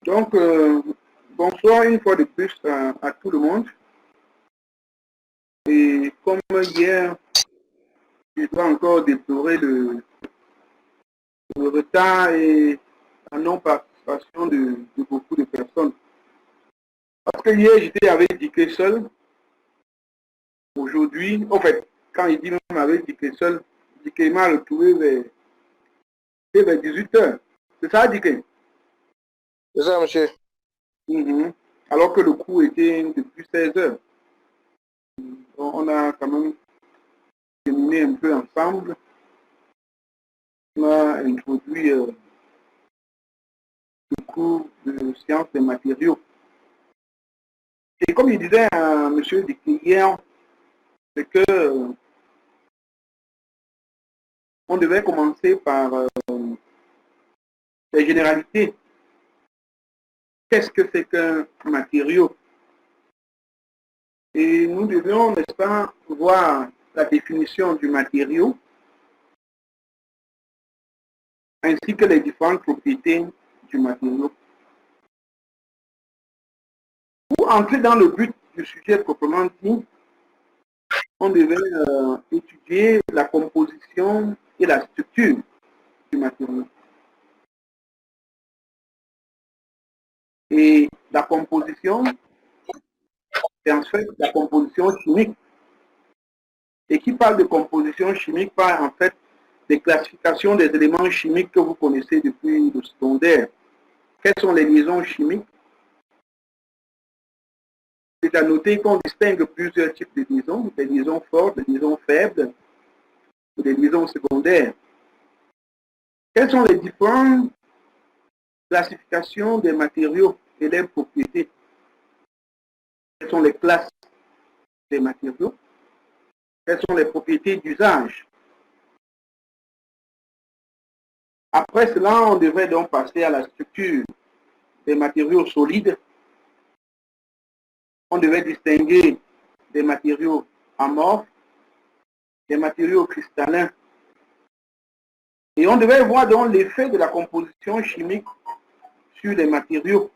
Donc, bonsoir une fois de plus à tout le monde. Et comme hier, je dois encore déplorer le retard et la non-participation de beaucoup de personnes. Parce que hier, j'étais avec Diké seul. Aujourd'hui, en fait, quand il dit même avec Diké seul, Diké m'a retrouvé vers 18 h. C'est ça, Diké? C'est ça, monsieur. Alors que le cours était depuis 16 h. On a quand même terminé un peu ensemble. On a introduit le cours de sciences des matériaux. Et comme il disait à M. Diké hier, c'est que on devait commencer par les généralités. Qu'est-ce que c'est qu'un matériau? Et nous devions, n'est-ce pas, voir la définition du matériau, ainsi que les différentes propriétés du matériau. Pour entrer dans le but du sujet proprement dit, on devait étudier la composition et la structure du matériau. Et la composition, c'est en fait la composition chimique. Et qui parle de composition chimique parle en fait des classifications des éléments chimiques que vous connaissez depuis le secondaire. Quelles sont les liaisons chimiques? C'est à noter qu'on distingue plusieurs types de liaisons, des liaisons fortes, des liaisons faibles, des liaisons secondaires. Quelles sont les différentes classifications des matériaux et leurs propriétés? Quelles sont les classes des matériaux? Quelles sont les propriétés d'usage? Après cela, on devrait donc passer à la structure des matériaux solides. On devait distinguer des matériaux amorphes, des matériaux cristallins. Et on devait voir donc l'effet de la composition chimique sur les matériaux.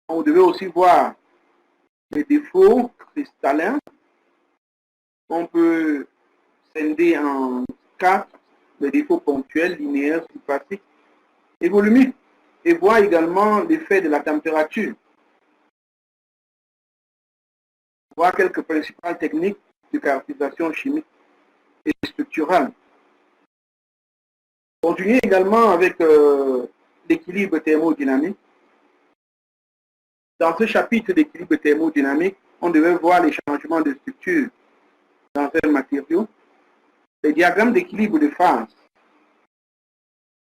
On devait aussi voir les défauts cristallins. On peut scinder en 4, les défauts ponctuels, linéaires, surfaciques et volumiques. Et voir également l'effet de la température. Voir quelques principales techniques de caractérisation chimique et structurale. Continuer également avec l'équilibre thermodynamique. Dans ce chapitre d'équilibre thermodynamique, on devait voir les changements de structure dans un matériau, les diagrammes d'équilibre de phase.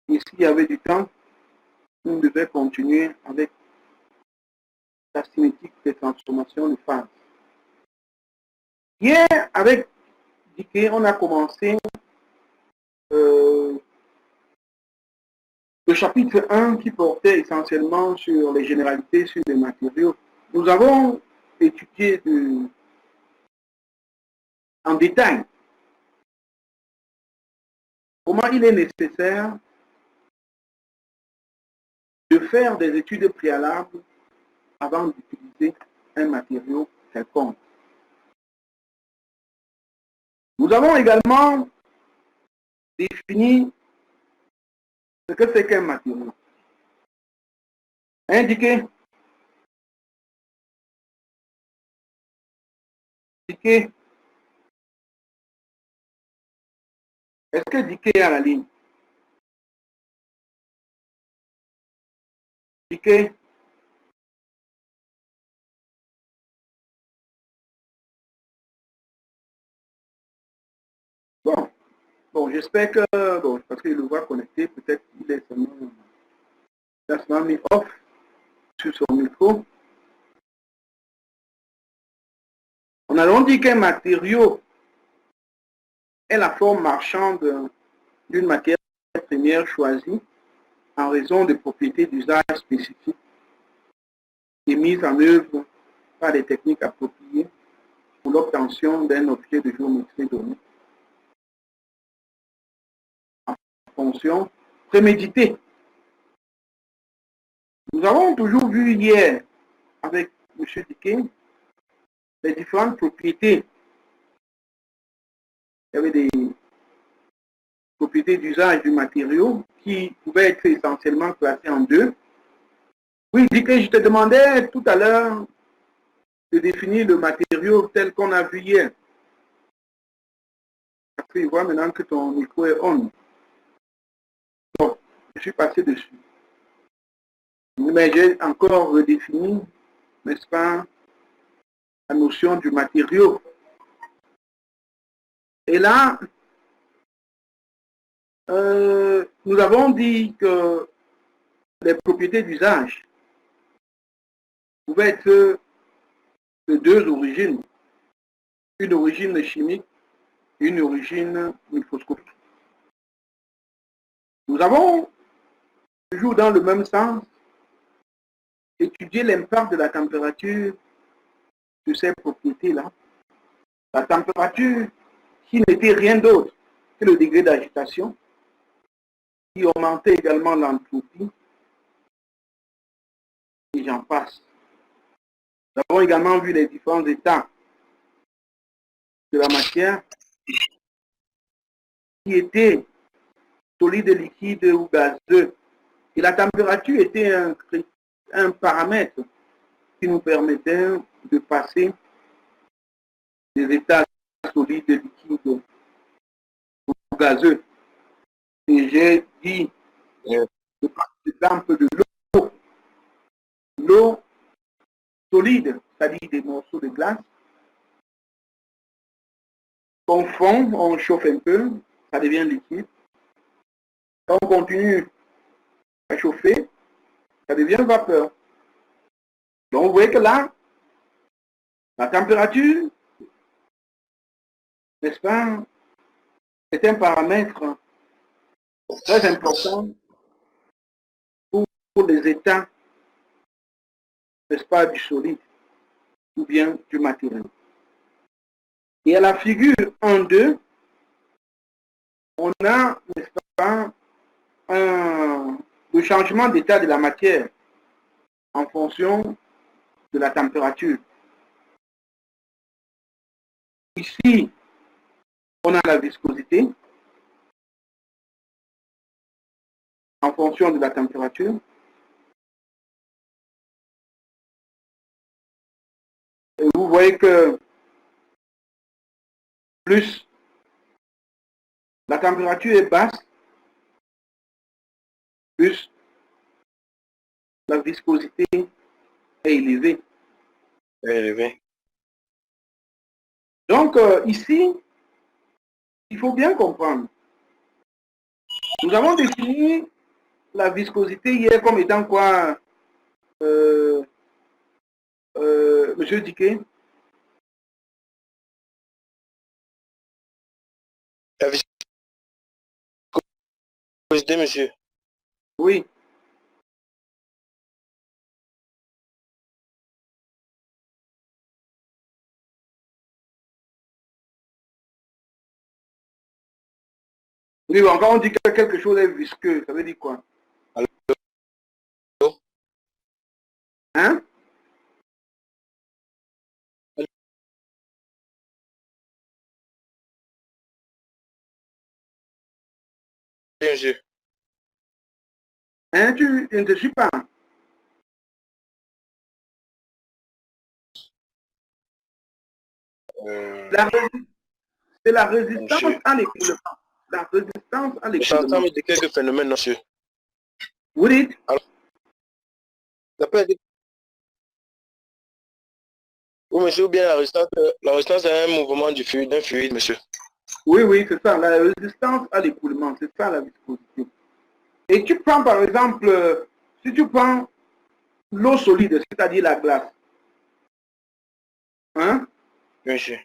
Et s'il y avait du temps, on devait continuer avec la cinétique des transformations de phase. Hier, avec Diké, on a commencé le chapitre 1 qui portait essentiellement sur les généralités sur les matériaux. Nous avons étudié en détail comment il est nécessaire de faire des études préalables avant d'utiliser un matériau quelconque. Nous avons également défini ce que c'est qu'un matériau. Indiqué. Est-ce que Diké est à la ligne? Diké? Bon, j'espère que, parce qu'il le voit connecté, peut-être qu'il est seulement mis off sur son micro. On a donc dit qu'un matériau est la forme marchande d'une matière première choisie en raison de propriétés d'usage spécifiques et mises en œuvre par des techniques appropriées pour l'obtention d'un objet de géométrie donné en fonction prémédité. Nous avons toujours vu hier avec M. Diquet les différentes propriétés. Il y avait des propriétés d'usage du matériau qui pouvaient être essentiellement classées en deux. Oui, Diquet, je te demandais tout à l'heure de définir le matériau tel qu'on a vu hier. Après, il voit maintenant que ton micro est on. Bon, je suis passé dessus. Mais j'ai encore redéfini, n'est-ce pas, la notion du matériau. Et là, nous avons dit que les propriétés d'usage pouvaient être de deux origines. Une origine chimique et une origine microscopique. Nous avons, toujours dans le même sens, étudié l'impact de la température sur ces propriétés-là. La température qui n'était rien d'autre que le degré d'agitation, qui augmentait également l'entropie, et j'en passe. Nous avons également vu les différents états de la matière qui étaient solides, liquides ou gazeux. Et la température était un paramètre qui nous permettait de passer des états solides, liquides ou gazeux. Et j'ai dit, par exemple, de l'eau. L'eau solide, c'est-à-dire des morceaux de glace, on fond, on chauffe un peu, ça devient liquide. On continue à chauffer, ça devient vapeur. Donc vous voyez que là, la température, n'est-ce pas, est un paramètre très important pour les états, n'est-ce pas, du solide ou bien du matériel. Et à la figure 1-2, on a, n'est-ce pas, le changement d'état de la matière en fonction de la température. Ici, on a la viscosité en fonction de la température. Et vous voyez que plus la température est basse, plus la viscosité est élevée. Donc ici, il faut bien comprendre. Nous avons défini la viscosité hier comme étant quoi, Monsieur Diquet? La viscosité, monsieur. Oui. Oui, quand on dit que quelque chose est visqueux, ça veut dire quoi? Allô? Hein? Monsieur. Hein, je ne te suis pas. C'est la résistance Monsieur. à l'écoulement. La résistance à Je suis en train l'écoulement. de quelques phénomènes, monsieur. Vous dites? Alors, oui, monsieur, ou bien la résistance est un mouvement d'un fluide, monsieur. Oui, oui, c'est ça, la résistance à l'écoulement, c'est ça la viscosité. Et tu prends par exemple, si tu prends l'eau solide, c'est-à-dire la glace, hein, Oui, monsieur.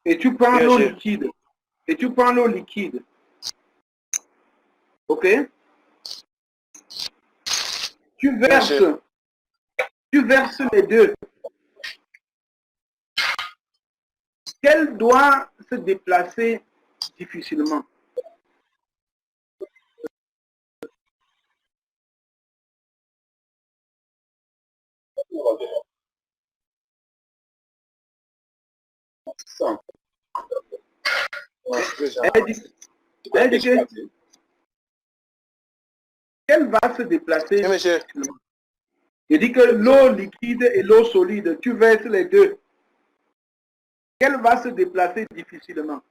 et tu prends Oui, l'eau monsieur. liquide, et tu prends l'eau liquide, ok, tu verses, Monsieur. tu verses les deux. Qu'elle doit se déplacer difficilement. Elle dit qu'elle va se déplacer. Oui, monsieur. Il dit que l'eau liquide et l'eau solide, tu verses les deux. Qu'elle va se déplacer difficilement.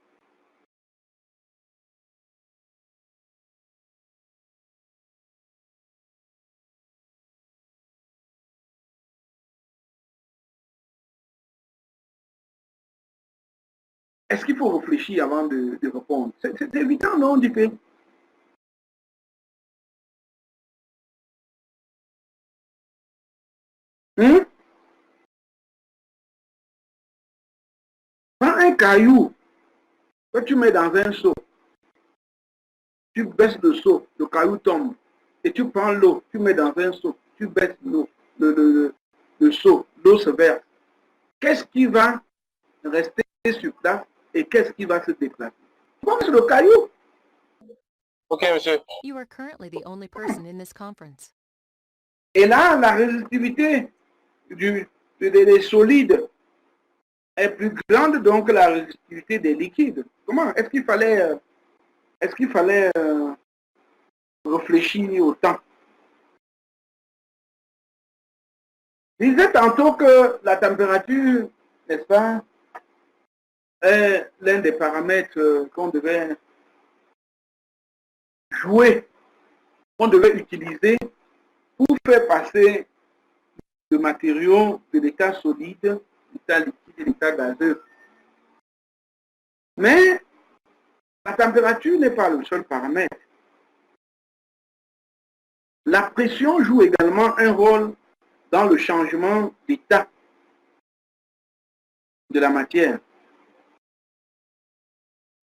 Est-ce qu'il faut réfléchir avant de répondre? C'est évident, non, dit que. Prends un caillou que tu mets dans un seau. Tu baisses le seau, le caillou tombe. Et tu prends l'eau, tu mets dans un seau, tu baisses l'eau, le seau, l'eau se verse. Qu'est-ce qui va rester sur place et qu'est-ce qui va se déplacer? C'est le caillou. Ok, monsieur. You are currently the only person in this conference. Et là, la résistivité des solides est plus grande donc que la résistivité des liquides. Comment? Est-ce qu'il fallait réfléchir autant? Je disais tantôt que la température, n'est-ce pas, est l'un des paramètres qu'on devait jouer, qu'on devait utiliser pour faire passer le matériau de l'état solide, l'état liquide et l'état gazeux. Mais la température n'est pas le seul paramètre. La pression joue également un rôle dans le changement d'état de la matière.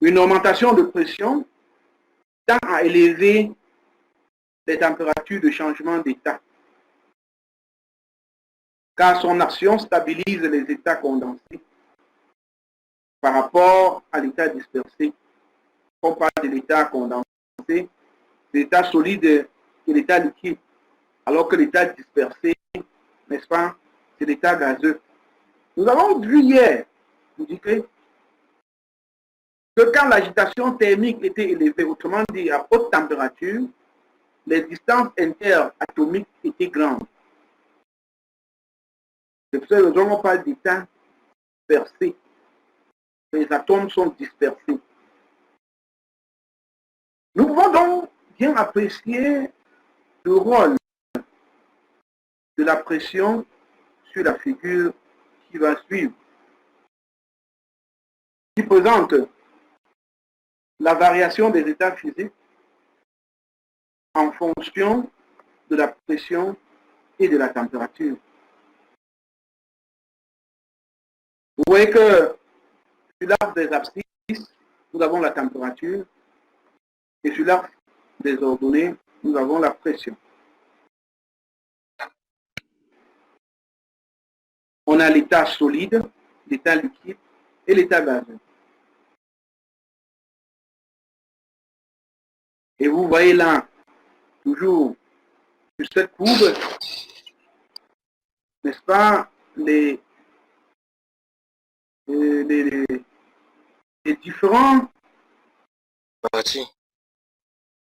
Une augmentation de pression tend à élever les températures de changement d'état, car son action stabilise les états condensés par rapport à l'état dispersé. On parle de l'état condensé, l'état solide et l'état liquide, alors que l'état dispersé, n'est-ce pas, c'est l'état gazeux. Nous avons vu hier, vous dites que quand l'agitation thermique était élevée, autrement dit à haute température, les distances interatomiques étaient grandes. C'est pour ça que on parle d'état dispersé. Les atomes sont dispersés. Nous pouvons donc bien apprécier le rôle de la pression sur la figure qui va suivre, qui présente la variation des états physiques en fonction de la pression et de la température. Vous voyez que sur l'arc des abscisses, nous avons la température et sur l'arc des ordonnées, nous avons la pression. On a l'état solide, l'état liquide et l'état gazeux. Et vous voyez là, toujours sur cette courbe, n'est-ce pas, les différents Parti.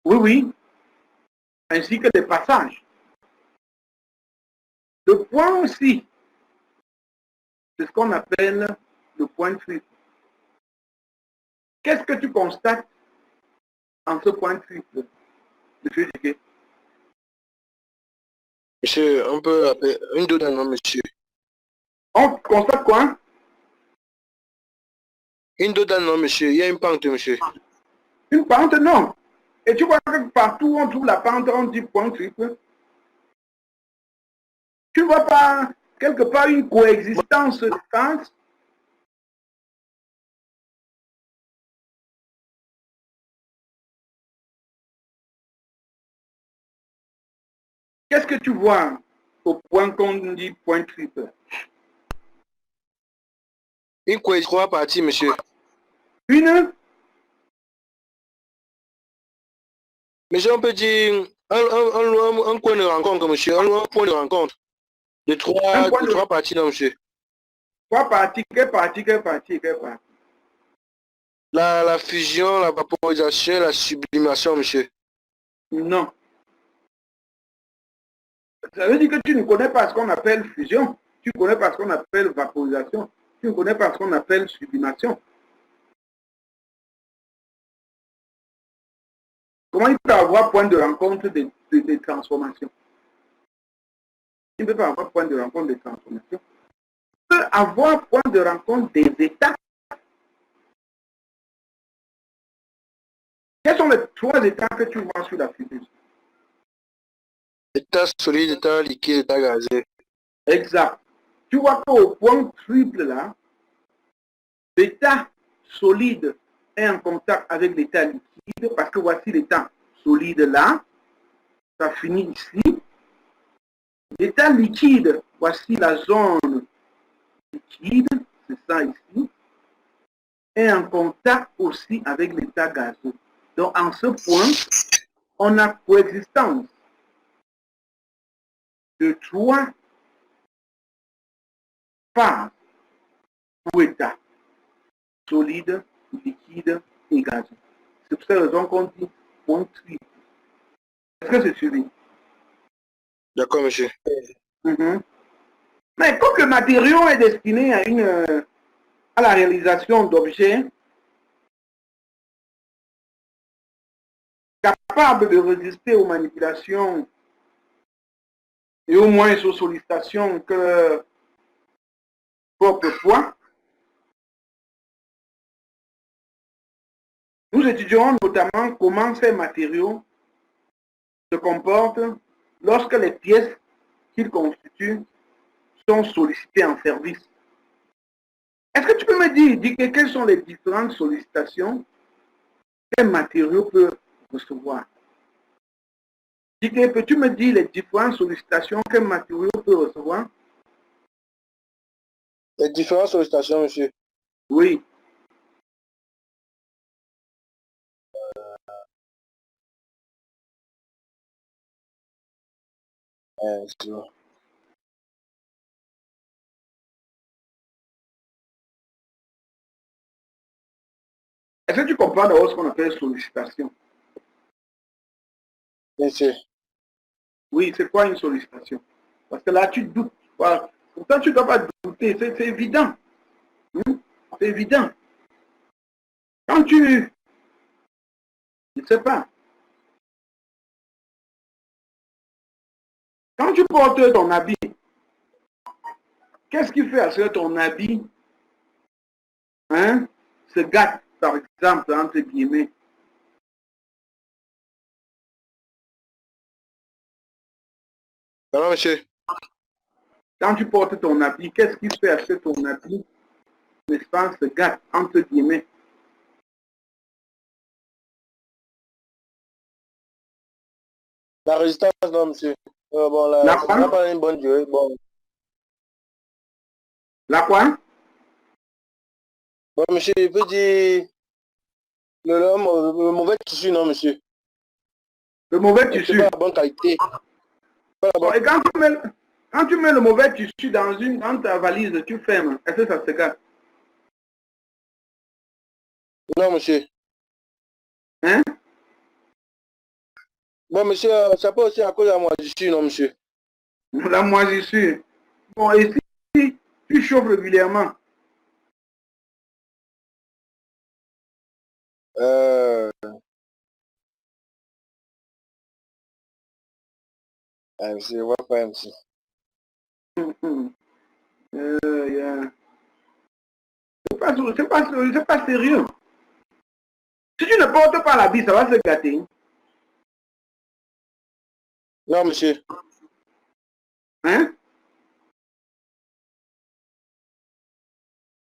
oui, ainsi que les passages. Le point aussi, c'est ce qu'on appelle le point de fuite. Qu'est-ce que tu constates en ce point de fuite, monsieur Diké? Monsieur, on peut appeler une deux non, monsieur. On constate quoi? Une deux non, monsieur. Il y a une pente, monsieur. Une pente, non. Et tu vois que partout où on trouve la pente, on dit point de fuite. Tu ne vois pas quelque part une coexistence de pente? Qu'est-ce que tu vois au point qu'on dit point de fuite? Une cohésion trois parties, monsieur. Une? Monsieur, on peut dire un point de rencontre, monsieur. Un point de rencontre. De Un trois, point de de trois parties, non, monsieur. trois parties, quelle partie, quelle partie, quelle partie? La fusion, la vaporisation, la sublimation, monsieur. Non. Ça veut dire que tu ne connais pas ce qu'on appelle fusion, tu ne connais pas ce qu'on appelle vaporisation, tu ne connais pas ce qu'on appelle sublimation. Comment il peut avoir point de rencontre des transformations? Il ne peut pas avoir point de rencontre des transformations. Il peut avoir point de rencontre des états. Quels sont les trois états que tu vois sur la fusion? État solide, état liquide, état gazé. Exact. Tu vois qu'au point triple là, l'état solide est en contact avec l'état liquide parce que voici l'état solide là, ça finit ici. L'état liquide, voici la zone liquide, c'est ça ici, est en contact aussi avec l'état gazeux. Donc en ce point, on a coexistence de trois phases ou états, solide, liquide et gazeux. C'est pour cette raison qu'on dit point triple. Est-ce que c'est suivi? D'accord, monsieur. Mais comme le matériau est destiné à la réalisation d'objets capables de résister aux manipulations et au moins aux sollicitations que leur propre poids, nous étudierons notamment comment ces matériaux se comportent lorsque les pièces qu'ils constituent sont sollicitées en service. Est-ce que tu peux me dire quelles sont les différentes sollicitations qu'un matériau peut recevoir? Peux-tu me dire les différentes sollicitations qu'un matériau peut recevoir? Les différentes sollicitations, monsieur. Oui. C'est bon. Est-ce que tu comprends d'abord ce qu'on appelle sollicitation? Bien sûr. Oui, c'est quoi une sollicitation? Parce que là, tu doutes. Voilà. Pourtant, tu ne dois pas douter, c'est évident. C'est évident. Quand tu... Je ne sais pas. Quand tu portes ton habit, qu'est-ce qui fait à ce que ton habit se gâte, par exemple, entre guillemets? Non, monsieur. Quand tu portes ton habit, qu'est-ce qui fait à ce que ton habit, n'est-ce pas, se gâte, entre guillemets? La résistance, non, monsieur. Bon, La ça n'a quoi? pas une bonne durée. Bon, La quoi? bon monsieur, je peux dire le mauvais tissu, non, monsieur. Le mauvais C'est tissu. pas la bonne qualité. Pas la Bon, bonne... et quand tu mets le mauvais tissu dans ta valise, tu fermes. Est-ce que ça se gâte? Non, monsieur. Hein? Bon, monsieur, ça peut aussi à cause de la moisissure, non, monsieur. La moisissure. Bon, et si tu chauffes régulièrement, Monsieur, je vois pas, monsieur. yeah. C'est pas sérieux. Si tu ne portes pas l'habit, ça va se gâter. Non, monsieur. Hein?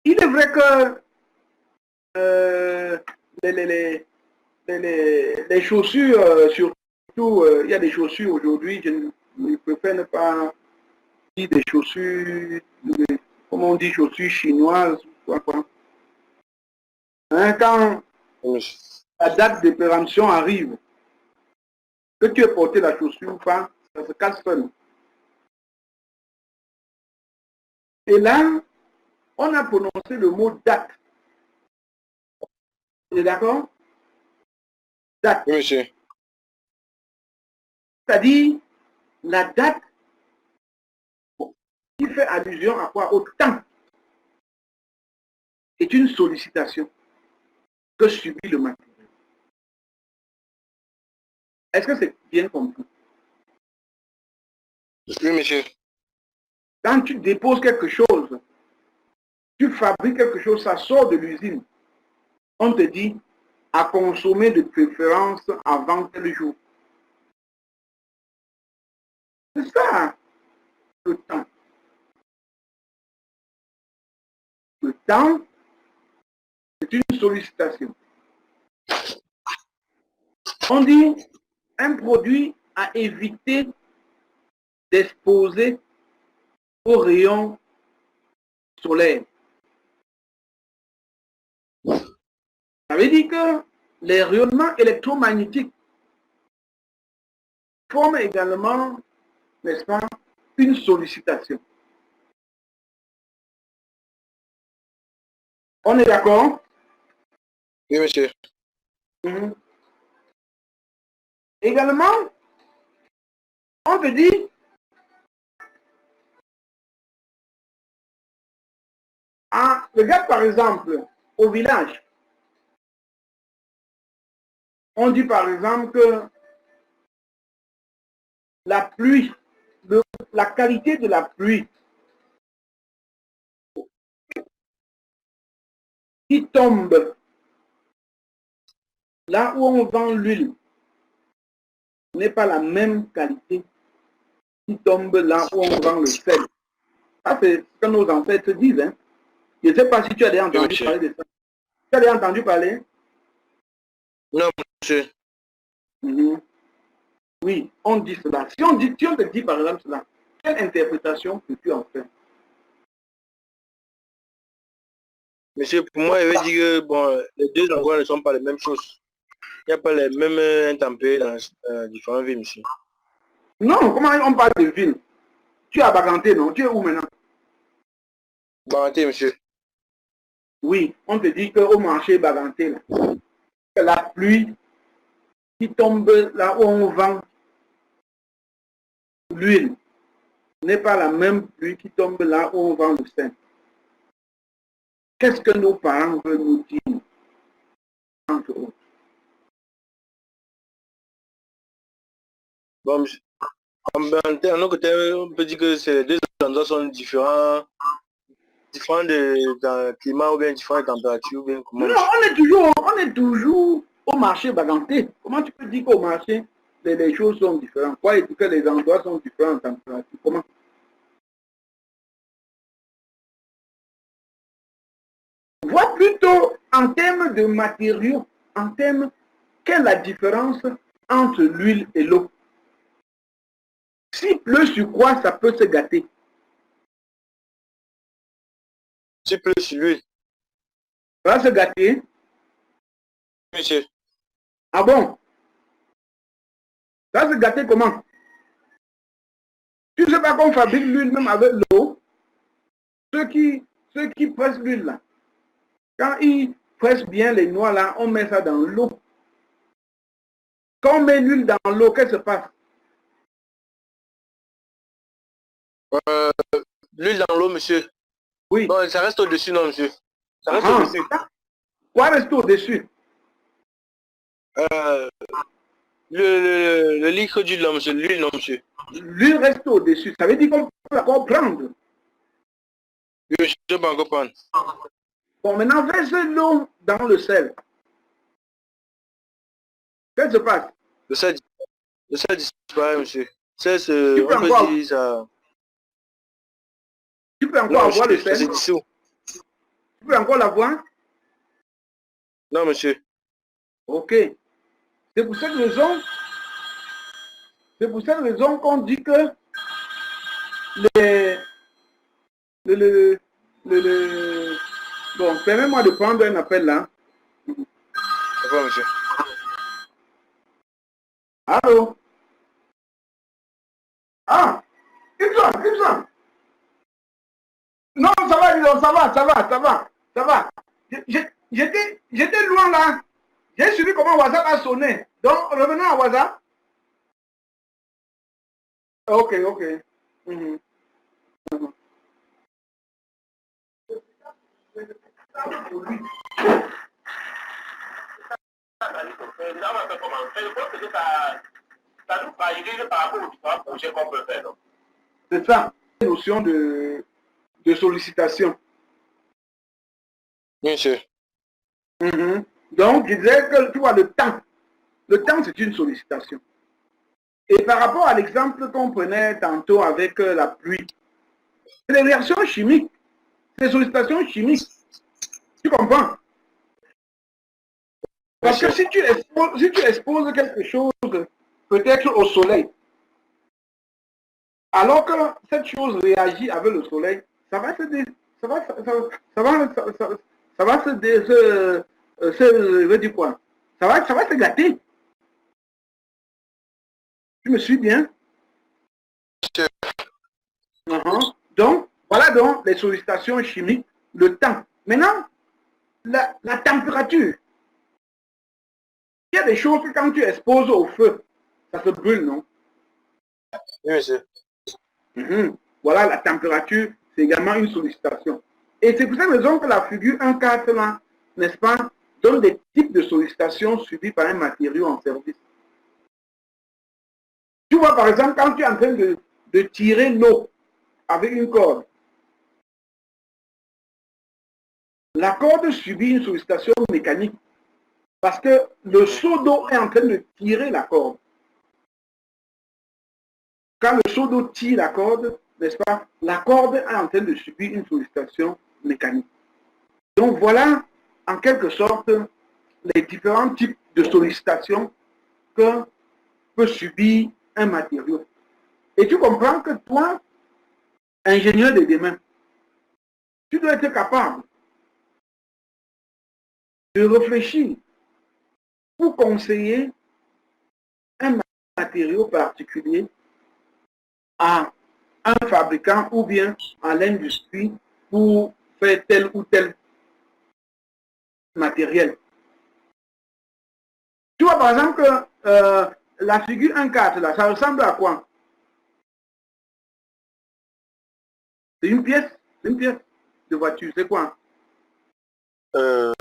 Il est vrai que les chaussures, surtout, il y a des chaussures aujourd'hui, je préfère ne pas dire des chaussures, comment on dit, chaussures chinoises, quoi. Hein, quand Oui, monsieur. la date de péremption arrive, que tu aies porté la chaussure ou pas, ça se casse seul. Et là, on a prononcé le mot date. Vous êtes d'accord? Date. Oui, monsieur. C'est-à-dire la date qui fait allusion à quoi? Au temps. Est une sollicitation que subit le matériau. Est-ce que c'est bien compris? Oui, monsieur. Quand tu déposes quelque chose, tu fabriques quelque chose, ça sort de l'usine. On te dit à consommer de préférence avant tel jour. C'est ça, le temps. Le temps, c'est une sollicitation. On dit un produit à éviter d'exposer aux rayons solaires. Ça veut dire que les rayonnements électromagnétiques forment également, n'est-ce pas, une sollicitation. On est d'accord? Oui, monsieur. Mmh. Également, on te dit, regarde par exemple, au village, on dit par exemple que la pluie, la qualité de la pluie qui tombe là où on vend l'huile n'est pas la même qualité qui tombe là où on vend le sel. Ça, c'est ce que nos ancêtres disent. Hein. Je ne sais pas si tu as déjà entendu parler de ça. Tu as déjà entendu parler? Non, monsieur. Mmh. Oui, on dit cela. Si on te dit par exemple cela, quelle interprétation peux-tu en faire? Monsieur, pour moi, il veut dire que bon, les deux endroits ne sont pas les mêmes choses. Il n'y a pas les mêmes intempéries dans différentes villes, monsieur. Non, comment on parle de ville? Tu es à Baganté, non? Tu es où maintenant? Baganté, monsieur. Oui, on te dit qu'au marché Baganté, là, que la pluie qui tombe là où on vend l'huile n'est pas la même pluie qui tombe là où on vend le sel. Qu'est-ce que nos parents veulent nous dire, entre autres? Bon, monsieur. En autre côté, on peut dire que ces deux endroits sont différents de climat ou bien différents de température ou bien comment, Non, monsieur. on est toujours au marché Baganté. Comment tu peux dire qu'au marché, les choses sont différentes? Quoi, que les endroits sont différents en température? Comment? Vois plutôt en termes de matériaux, en termes, quelle est la différence entre l'huile et l'eau? S'il pleut sur quoi, ça peut se gâter. S'il pleut sur l'huile. Ça va se gâter? Monsieur. Ah bon? Ça va se gâter comment? Tu ne sais pas qu'on fabrique l'huile même avec l'eau? Ceux qui pressent l'huile là, quand ils pressent bien les noix là, on met ça dans l'eau. Quand on met l'huile dans l'eau, qu'est-ce qui se passe? L'huile dans l'eau, monsieur. Oui. Bon, ça reste au-dessus, non, monsieur. Ça reste au-dessus. Quoi reste au-dessus? Le liquide d'huile, non, monsieur. L'huile, non, monsieur. L'huile reste au-dessus. Ça veut dire qu'on peut encore prendre. Oui, je ne peux pas encore prendre. Bon, maintenant, verse l'eau dans le sel. Qu'est-ce qui se passe? Le sel disparaît, monsieur. Tu peux On peut encore, dire ça. tu peux encore Non, avoir le monsieur, ça sel? se dissout. Tu peux encore l'avoir? Non, monsieur. Ok. C'est pour cette raison, qu'on dit que les, le, bon, permets-moi de prendre un appel là. D'accord, monsieur. Allô? Ah, Gibson. Non, ça va, non, ça va. J'étais loin là. J'ai suivi comment WhatsApp a sonné. Donc, revenons à WhatsApp. Ok, ok. Mhm. Mhm. C'est ça, la notion de sollicitation. Bien sûr. Mhm. Donc, je disais que tu vois le temps. Le temps, c'est une sollicitation. Et par rapport à l'exemple qu'on prenait tantôt avec la pluie, c'est des réactions chimiques, des sollicitations chimiques. Tu comprends? Parce que si tu exposes quelque chose peut-être au soleil, alors que cette chose réagit avec le soleil, ça va se ça va, ça va, ça va je veux dire quoi? Ça va se gâter. Tu me suis bien? Donc, voilà donc les sollicitations chimiques, le temps. Maintenant, la température. Il y a des choses que quand tu exposes au feu, ça se brûle, non? Oui, monsieur. Voilà, la température, c'est également une sollicitation. Et c'est pour cette raison que la figure 1,4 là, n'est-ce pas, donne des types de sollicitations subies par un matériau en service. Tu vois, par exemple, quand tu es en train de tirer l'eau avec une corde, la corde subit une sollicitation mécanique parce que le seau d'eau est en train de tirer la corde. Quand le seau d'eau tire la corde, n'est-ce pas, la corde est en train de subir une sollicitation mécanique. Donc voilà, en quelque sorte, les différents types de sollicitations que peut subir un matériau. Et tu comprends que toi, ingénieur de demain, tu dois être capable de réfléchir pour conseiller un matériau particulier à un fabricant ou bien à l'industrie pour faire tel ou tel matériel. Tu vois par exemple que la figure 1,4 là, ça ressemble à quoi? C'est une pièce de voiture, c'est quoi? Euh,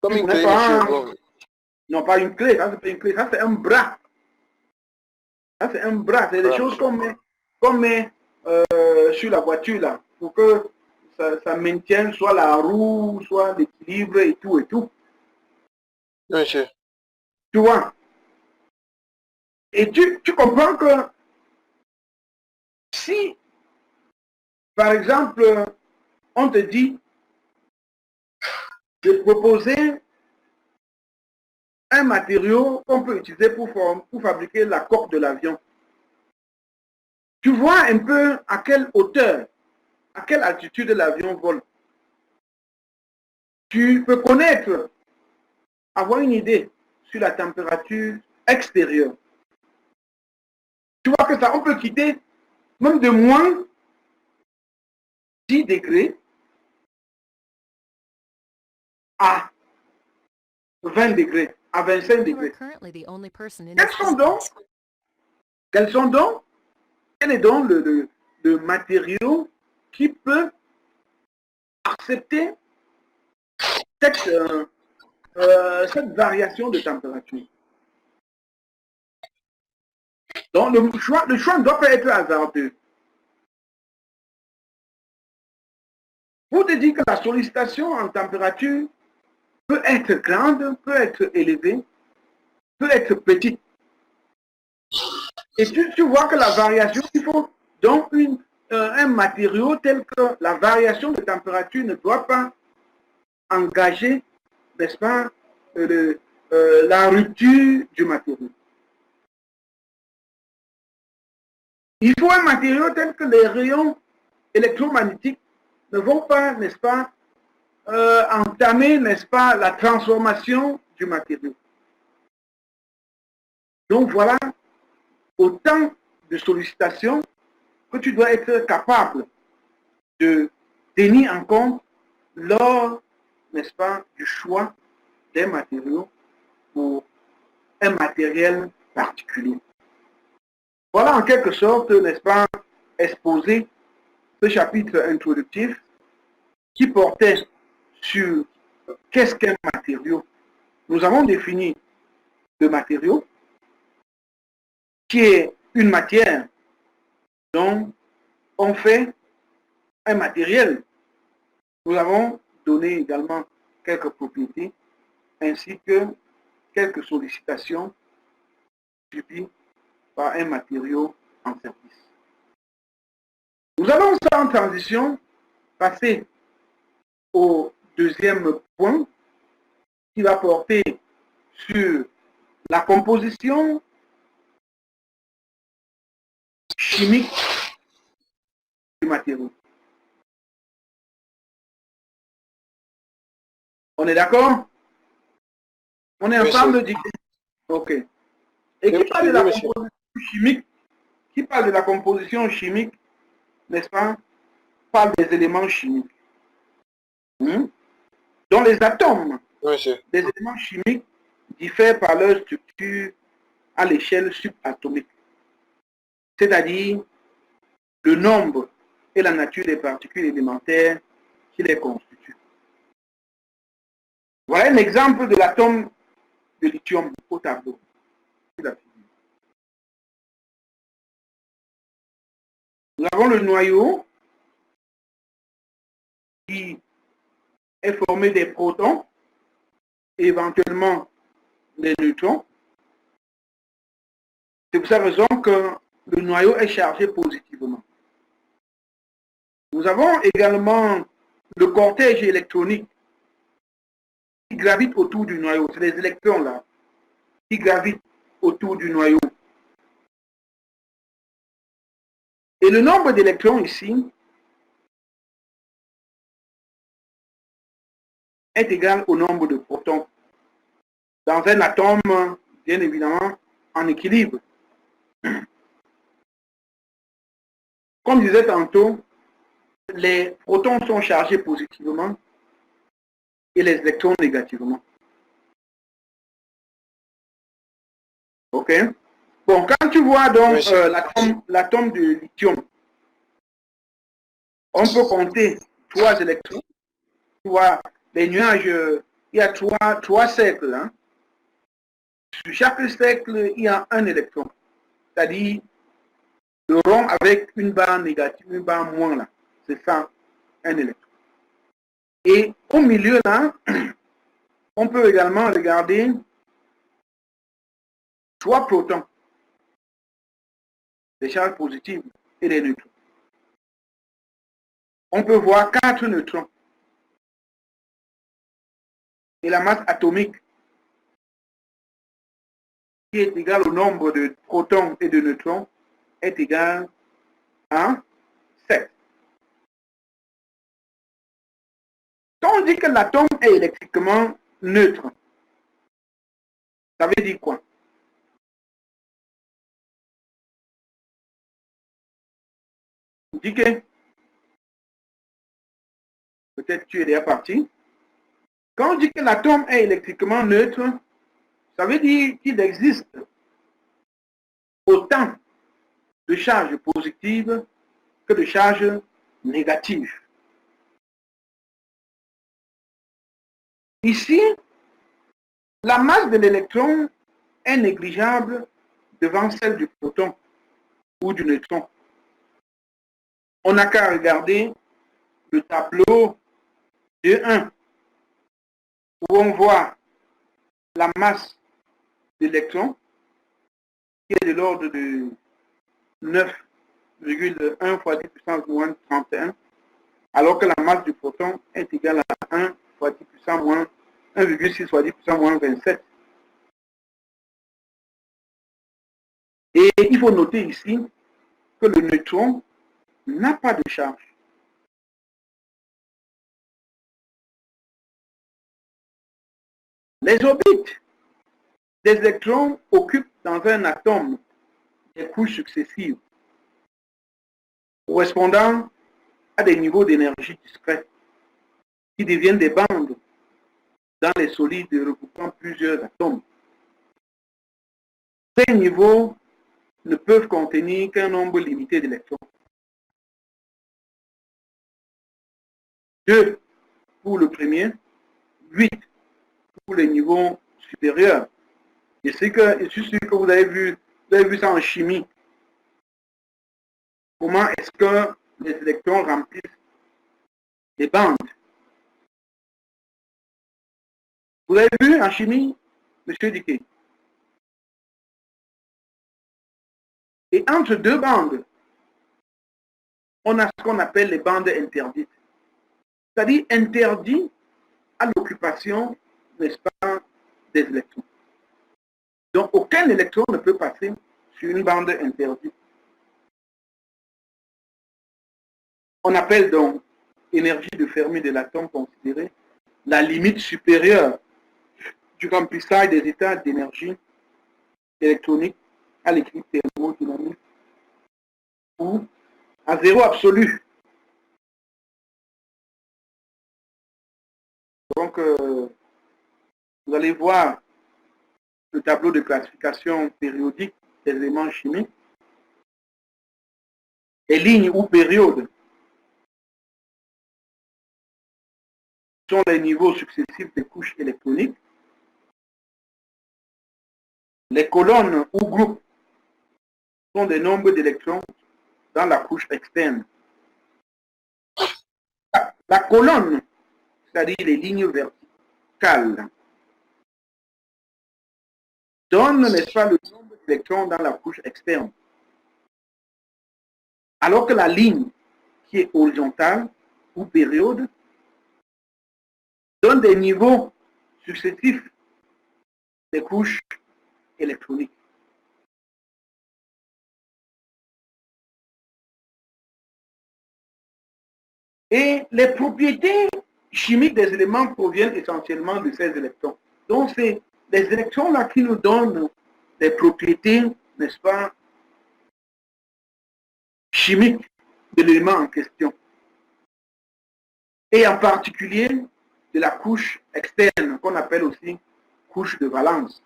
Comme Tu une connais clé, monsieur. pas? Bon. Non, pas une clé, ça c'est pas une clé, ça c'est un bras. Ça c'est un bras, c'est des Voilà, choses monsieur. qu'on met sur la voiture là, pour que ça maintienne soit la roue, soit l'équilibre et tout et tout. Oui, monsieur. Tu vois? Et tu comprends que si, par exemple, on te dit de proposer un matériau qu'on peut utiliser pour fabriquer la coque de l'avion, tu vois un peu à quelle hauteur, à quelle altitude l'avion vole. Tu peux connaître, avoir une idée sur la température extérieure. Tu vois que ça, on peut quitter même de moins 10 degrés à 20 degrés, à 25 You are degrés. currently the only person in Quels this sont donc, conference. quel est donc le matériau qui peut accepter cette, cette variation de température? Donc le choix ne doit pas être hasardeux. Pour te dire que la sollicitation en température peut être grande, peut être élevée, peut être petite. Et tu vois que la variation, il faut donc un matériau tel que la variation de température ne doit pas engager, n'est-ce pas, la rupture du matériau. Il faut un matériau tel que les rayons électromagnétiques ne vont pas, n'est-ce pas, entamer, n'est-ce pas, la transformation du matériau. Donc voilà autant de sollicitations que tu dois être capable de tenir en compte lors, n'est-ce pas, du choix des matériaux pour un matériel particulier. Voilà en quelque sorte, n'est-ce pas, exposé ce chapitre introductif qui portait sur qu'est-ce qu'un matériau. Nous avons défini le matériau qui est une matière dont on fait un matériel. Nous avons donné également quelques propriétés ainsi que quelques sollicitations subies par un matériau en service. Nous allons sans transition passer au deuxième point qui va porter sur la composition chimique du matériau. On est d'accord? On est ensemble? Ok. Et qui parle de la composition chimique, qui parle de la composition chimique, n'est-ce pas, parle des éléments chimiques. Dont les atomes des éléments chimiques diffèrent par leur structure à l'échelle subatomique. C'est-à-dire le nombre et la nature des particules élémentaires qui les constituent. Voilà un exemple de l'atome de lithium au tableau. Nous avons le noyau qui est formé des protons et éventuellement des neutrons. C'est pour cette raison que le noyau est chargé positivement. Nous avons également le cortège électronique qui gravite autour du noyau. C'est les électrons là qui gravitent autour du noyau. Et le nombre d'électrons ici est égal au nombre de protons dans un atome, bien évidemment, en équilibre. Comme je disais tantôt, les protons sont chargés positivement et les électrons négativement. Ok? Bon, quand tu vois donc l'atome de lithium, on peut compter 3 électrons. Tu vois, les nuages, il y a trois cercles. Hein. Sur chaque cercle, il y a un électron. C'est-à-dire le rond avec une barre négative, une barre moins là. C'est ça, un électron. Et au milieu là, on peut également regarder 3 protons, des charges positives et des neutrons. On peut voir 4 neutrons. Et la masse atomique qui est égale au nombre de protons et de neutrons est égale à 7. Quand on dit que l'atome est électriquement neutre, ça veut dire quoi? On dit que peut-être tu es déjà parti. Quand on dit que l'atome est électriquement neutre, ça veut dire qu'il existe autant de charges positives que de charges négatives. Ici, la masse de l'électron est négligeable devant celle du proton ou du neutron. On n'a qu'à regarder le tableau de 1 où on voit la masse d'électrons qui est de l'ordre de 9,1 fois 10 puissance moins 31, alors que la masse du proton est égale à 1 fois 10 puissance moins 1,6 fois 10 puissance moins 27. Et il faut noter ici que le neutron n'a pas de charge. Les orbites des électrons occupent dans un atome des couches successives correspondant à des niveaux d'énergie discrets qui deviennent des bandes dans les solides regroupant plusieurs atomes. Ces niveaux ne peuvent contenir qu'un nombre limité d'électrons. 2 pour le premier, 8 pour les niveaux supérieurs. Et c'est que, je suis sûr que vous avez vu ça en chimie. Comment est-ce que les électrons remplissent les bandes? Vous avez vu en chimie, M. Dickey? Et entre deux bandes, on a ce qu'on appelle les bandes interdites. C'est-à-dire interdit à l'occupation, n'est-ce pas, des électrons. Donc, aucun électron ne peut passer sur une bande interdite. On appelle donc énergie de Fermi de l'atome considérée la limite supérieure du remplissage des états d'énergie électronique à l'équilibre thermodynamique ou à zéro absolu. Donc, vous allez voir le tableau de classification périodique des éléments chimiques. Les lignes ou périodes sont les niveaux successifs des couches électroniques. Les colonnes ou groupes sont des nombres d'électrons dans la couche externe. La colonne, c'est-à-dire les lignes verticales, donne, n'est-ce pas, le nombre d'électrons dans la couche externe. Alors que la ligne qui est horizontale ou période donne des niveaux successifs des couches électroniques. Et les propriétés chimiques des éléments proviennent essentiellement de ces électrons. Donc, c'est les électrons-là qui nous donnent des propriétés, n'est-ce pas, chimiques de l'élément en question. Et en particulier de la couche externe, qu'on appelle aussi couche de valence.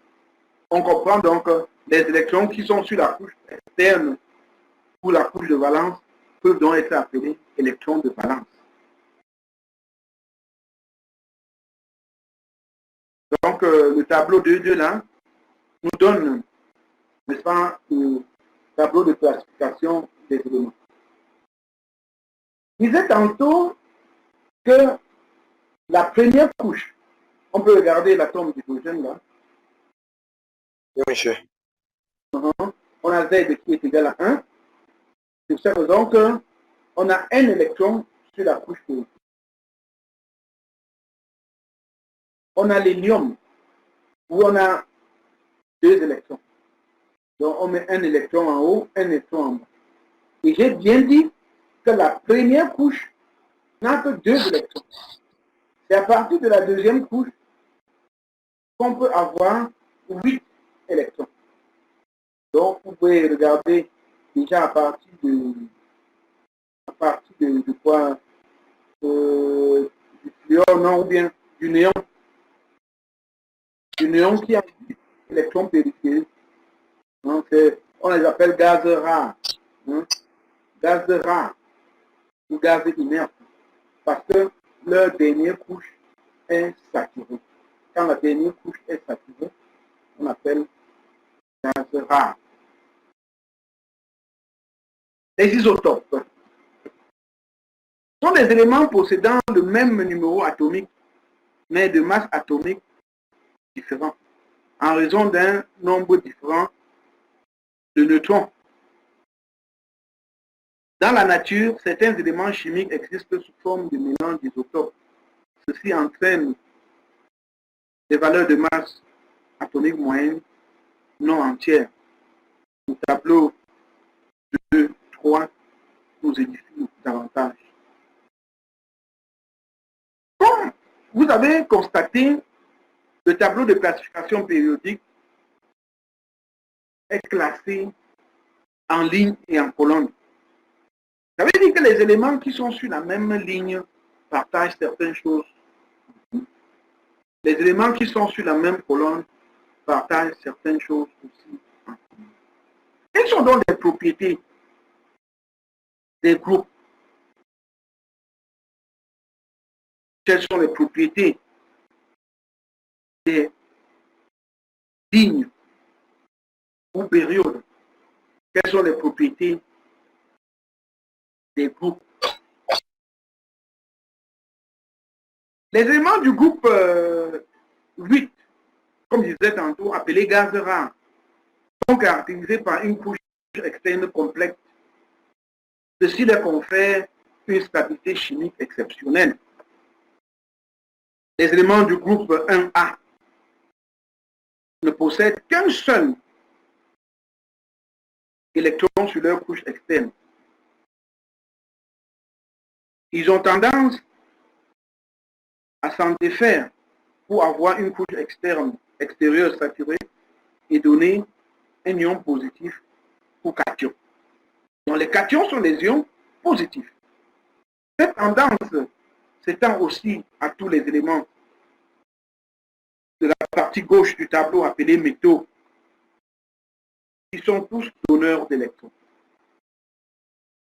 On comprend donc que les électrons qui sont sur la couche externe ou la couche de valence peuvent donc être appelés électrons de valence. Donc, le tableau 2.2 là nous donne, n'est-ce pas, le tableau de classification des éléments. Je disais tantôt que la première couche, on peut regarder l'atome d'hydrogène là. Oui, monsieur. On a Z qui est égal à 1. C'est ça raison qu'on a un électron sur la couche de. On a l'hélium, où on a 2 électrons. Donc on met un électron en haut, un électron en bas. Et j'ai bien dit que la première couche n'a que 2 électrons. C'est à partir de la deuxième couche qu'on peut avoir 8 électrons. Donc vous pouvez regarder déjà à partir de quoi, du fluor, non, ou bien du néon. Du néon qui a 8 électrons périphériques. Donc, on les appelle gaz rares. Gaz rare ou gaz inerte. Parce que leur dernière couche est saturée. Quand la dernière couche est saturée, on appelle gaz rare. Les isotopes sont des éléments possédant le même numéro atomique, mais de masse atomique différent, en raison d'un nombre différent de neutrons. Dans la nature, certains éléments chimiques existent sous forme de mélange d'isotopes. Ceci entraîne des valeurs de masse atomique moyenne non entières. Le tableau 2, 3 nous édifie davantage. Comme vous avez constaté Le tableau de classification périodique est classé en ligne et en colonne. Ça veut dire que les éléments qui sont sur la même ligne partagent certaines choses. Les éléments qui sont sur la même colonne partagent certaines choses aussi. Quelles sont donc les propriétés des groupes? Quelles sont les propriétés des lignes ou périodes? Quelles sont les propriétés des groupes? Les éléments du groupe 8, comme je disais tantôt, appelés gaz rares, sont caractérisés par une couche externe complexe. Ceci leur confère une stabilité chimique exceptionnelle. Les éléments du groupe 1A ne possèdent qu'un seul électron sur leur couche externe. Ils ont tendance à s'en défaire pour avoir une couche extérieure saturée et donner un ion positif ou cation. Donc les cations sont des ions positifs. Cette tendance s'étend aussi à tous les éléments de la partie gauche du tableau appelés métaux, qui sont tous donneurs d'électrons.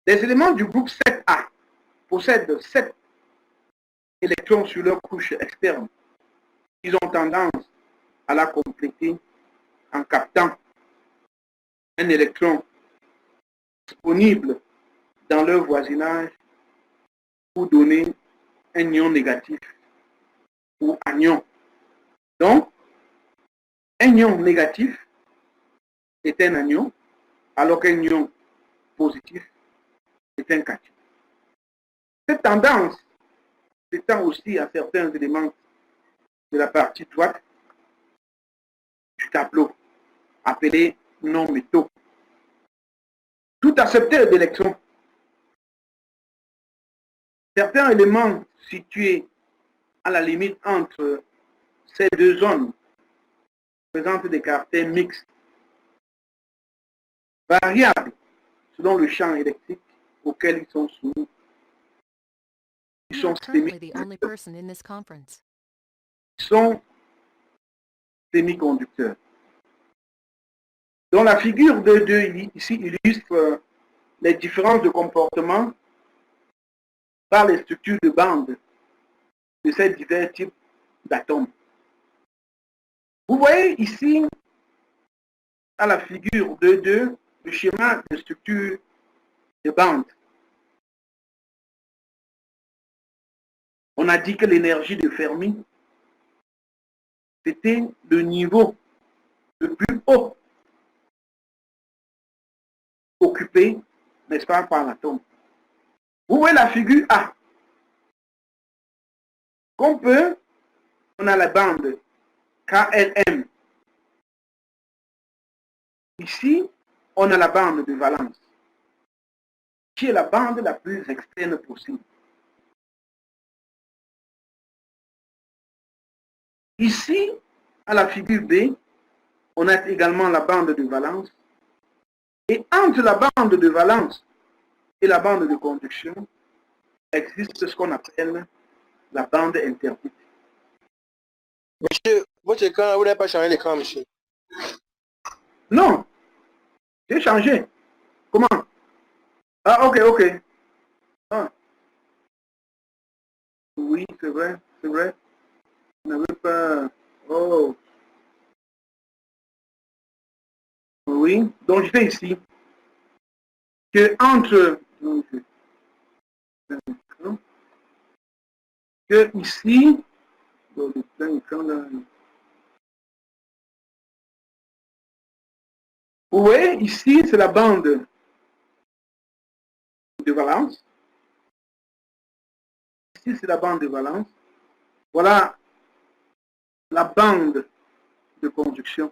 Les éléments du groupe 7A possèdent 7 électrons sur leur couche externe. Ils ont tendance à la compléter en captant un électron disponible dans leur voisinage pour donner un ion négatif ou anion. Donc, un ion négatif est un anion, alors qu'un ion positif est un cation. Cette tendance s'étend aussi à certains éléments de la partie droite du tableau, appelés non-métaux. Tout accepteur d'électrons. Certains éléments situés à la limite entre ces deux zones présentent des caractères mixtes, variables selon le champ électrique auquel ils sont soumis. Ils You sont are currently the only person in this conference. semi-conducteurs. Donc la figure 2 ici illustre les différences de comportement par les structures de bande de ces divers types d'atomes. Vous voyez ici, à la figure 2.2, le schéma de structure de bande. On a dit que l'énergie de Fermi, c'était le niveau le plus haut occupé, n'est-ce pas, par l'atome. Vous voyez la figure A. On a la bande KLM. Ici, on a la bande de valence, qui est la bande la plus externe possible. Ici, à la figure B, on a également la bande de valence. Et entre la bande de valence et la bande de conduction, existe ce qu'on appelle la bande interdite. Monsieur, votre écran, vous n'avez pas changé l'écran, monsieur. Non, j'ai changé. Comment? Ah, ok. Ah. Oui, c'est vrai. On n'avait pas... Oh. Oui, donc je fais ici que entre... Que ici... Vous voyez, ici, c'est la bande de valence. Ici, c'est la bande de valence. Voilà la bande de conduction.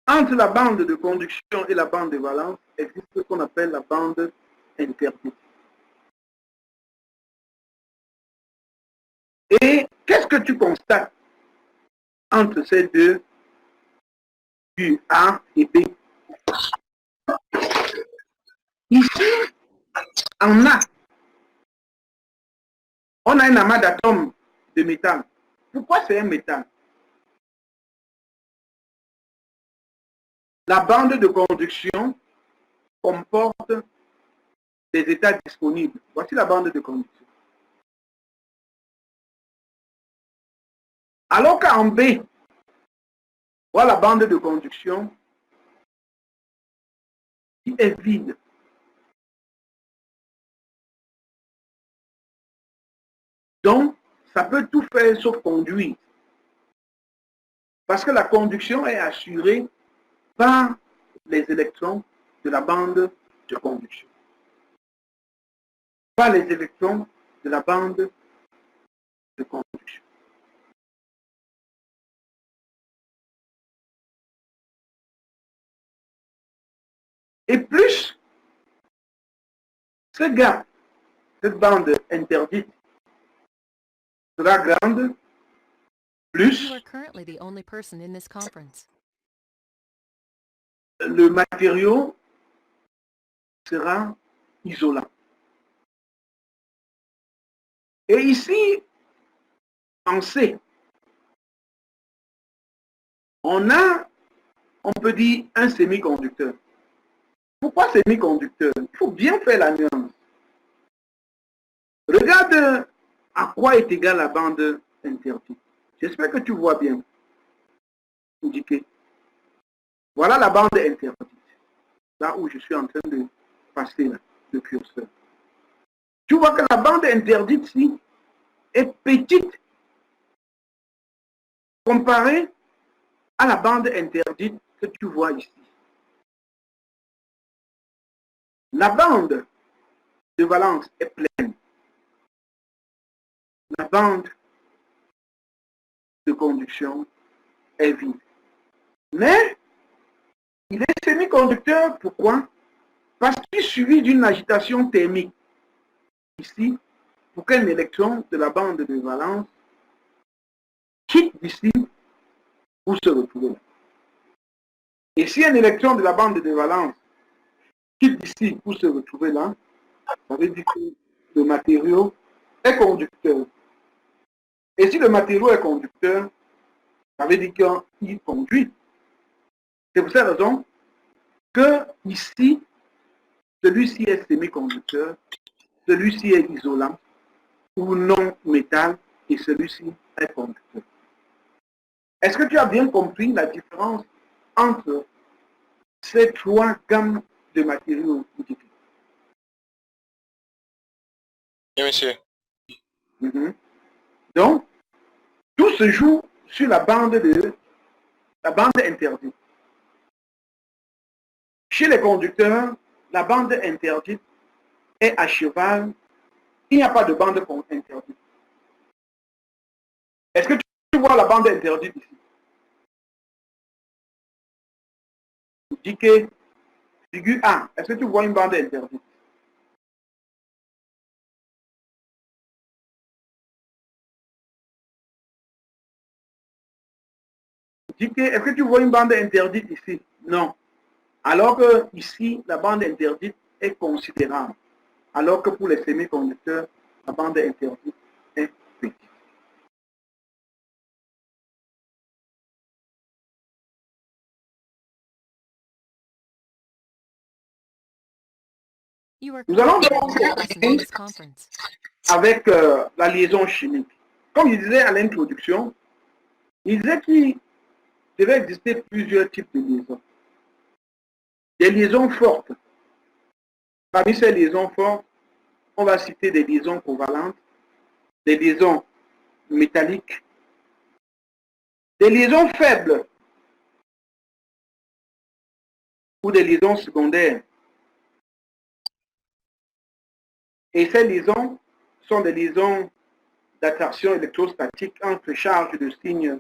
Entre la bande de conduction et la bande de valence, existe ce qu'on appelle la bande interdite. Et qu'est-ce qu'est-ce que tu constates entre ces deux du A et B? Ici, on a un amas d'atomes de métal. Pourquoi c'est un métal? La bande de conduction comporte des états disponibles. Voici la bande de conduction. Alors qu'en B, voilà la bande de conduction qui est vide. Donc, ça peut tout faire sauf conduire. Parce que la conduction est assurée par les électrons de la bande de conduction. Par les électrons de la bande de conduction. Et plus ce gap, cette bande interdite sera grande, plus You are currently the only person in this conference. le matériau sera isolant. Et ici, en C, on peut dire un semi-conducteur. Pourquoi semi-conducteur? Il faut bien faire la nuance. Regarde à quoi est égale la bande interdite. J'espère que tu vois bien. Indiqué. Voilà la bande interdite. Là où je suis en train de passer là, le curseur. Tu vois que la bande interdite ici est petite comparée à la bande interdite que tu vois ici. La bande de valence est pleine. La bande de conduction est vide. Mais il est semi-conducteur, pourquoi? Parce qu'il suit d'une agitation thermique. Ici, pour qu'un électron de la bande de valence quitte d'ici pour se retrouver là. Et si un électron de la bande de valence quitte d'ici pour se retrouver là, ça veut dire que le matériau est conducteur. Et si le matériau est conducteur, ça veut dire qu'il conduit. C'est pour cette raison que ici, celui-ci est semi-conducteur, celui-ci est isolant ou non métal et celui-ci est conducteur. Est-ce que tu as bien compris la différence entre ces trois gammes de matériaux différents? Oui, monsieur. Donc, tout se joue sur la bande interdite. Chez les conducteurs, la bande interdite est à cheval. Il n'y a pas de bande interdite. Est-ce que tu vois la bande interdite ici? Tu dis que figure A, est-ce que tu vois une bande interdite? Tu dis que est-ce que tu vois une bande interdite ici? Non. Alors que ici, la bande interdite est considérable. Alors que pour les semi-conducteurs, la bande interdite est petite. You are Nous allons currently the only person in this commencer conference. avec la liaison chimique. Comme je disais à l'introduction, il disait qu'il devait exister plusieurs types de liaisons. Des liaisons fortes. Parmi ces liaisons fortes, on va citer des liaisons covalentes, des liaisons métalliques, des liaisons faibles ou des liaisons secondaires. Et ces liaisons sont des liaisons d'attraction électrostatique entre charges de signes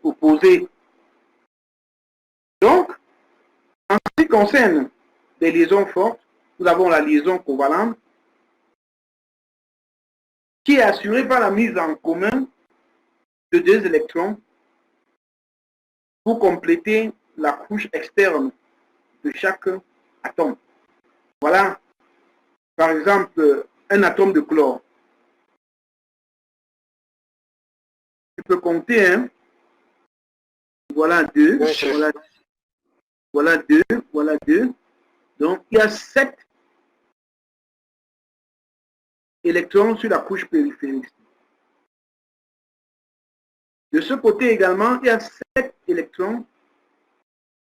opposés. Donc, en ce qui concerne les liaisons fortes, nous avons la liaison covalente qui est assurée par la mise en commun de 2 électrons pour compléter la couche externe de chaque atome. Voilà, par exemple, un atome de chlore. Tu peux compter, hein? Voilà 2, voilà 2, voilà 2. Donc, il y a 7 électrons sur la couche périphérique. De ce côté également, il y a 7 électrons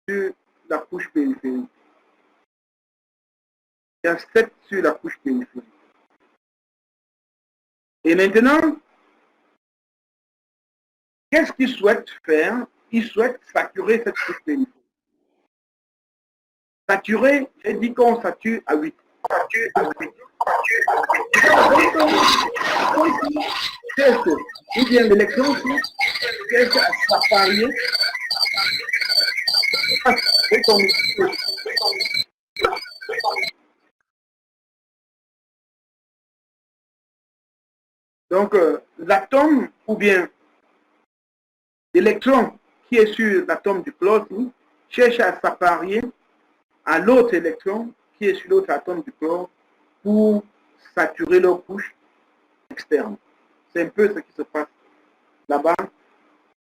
sur la couche périphérique. Il y a 7 sur la couche périphérique. Et maintenant, qu'est-ce qu'il souhaite faire? Il souhaite saturer cette couche périphérique. Saturer, j'ai dit qu'on sature à 8. Ou bien l'électron qu'est-ce à s'apparier donc l'atome ou bien l'électron qui est sur l'atome du chlore cherche à s'apparier à l'autre électron qui est sur l'autre atome du chlore pour saturer leur couche externe. C'est un peu ce qui se passe là-bas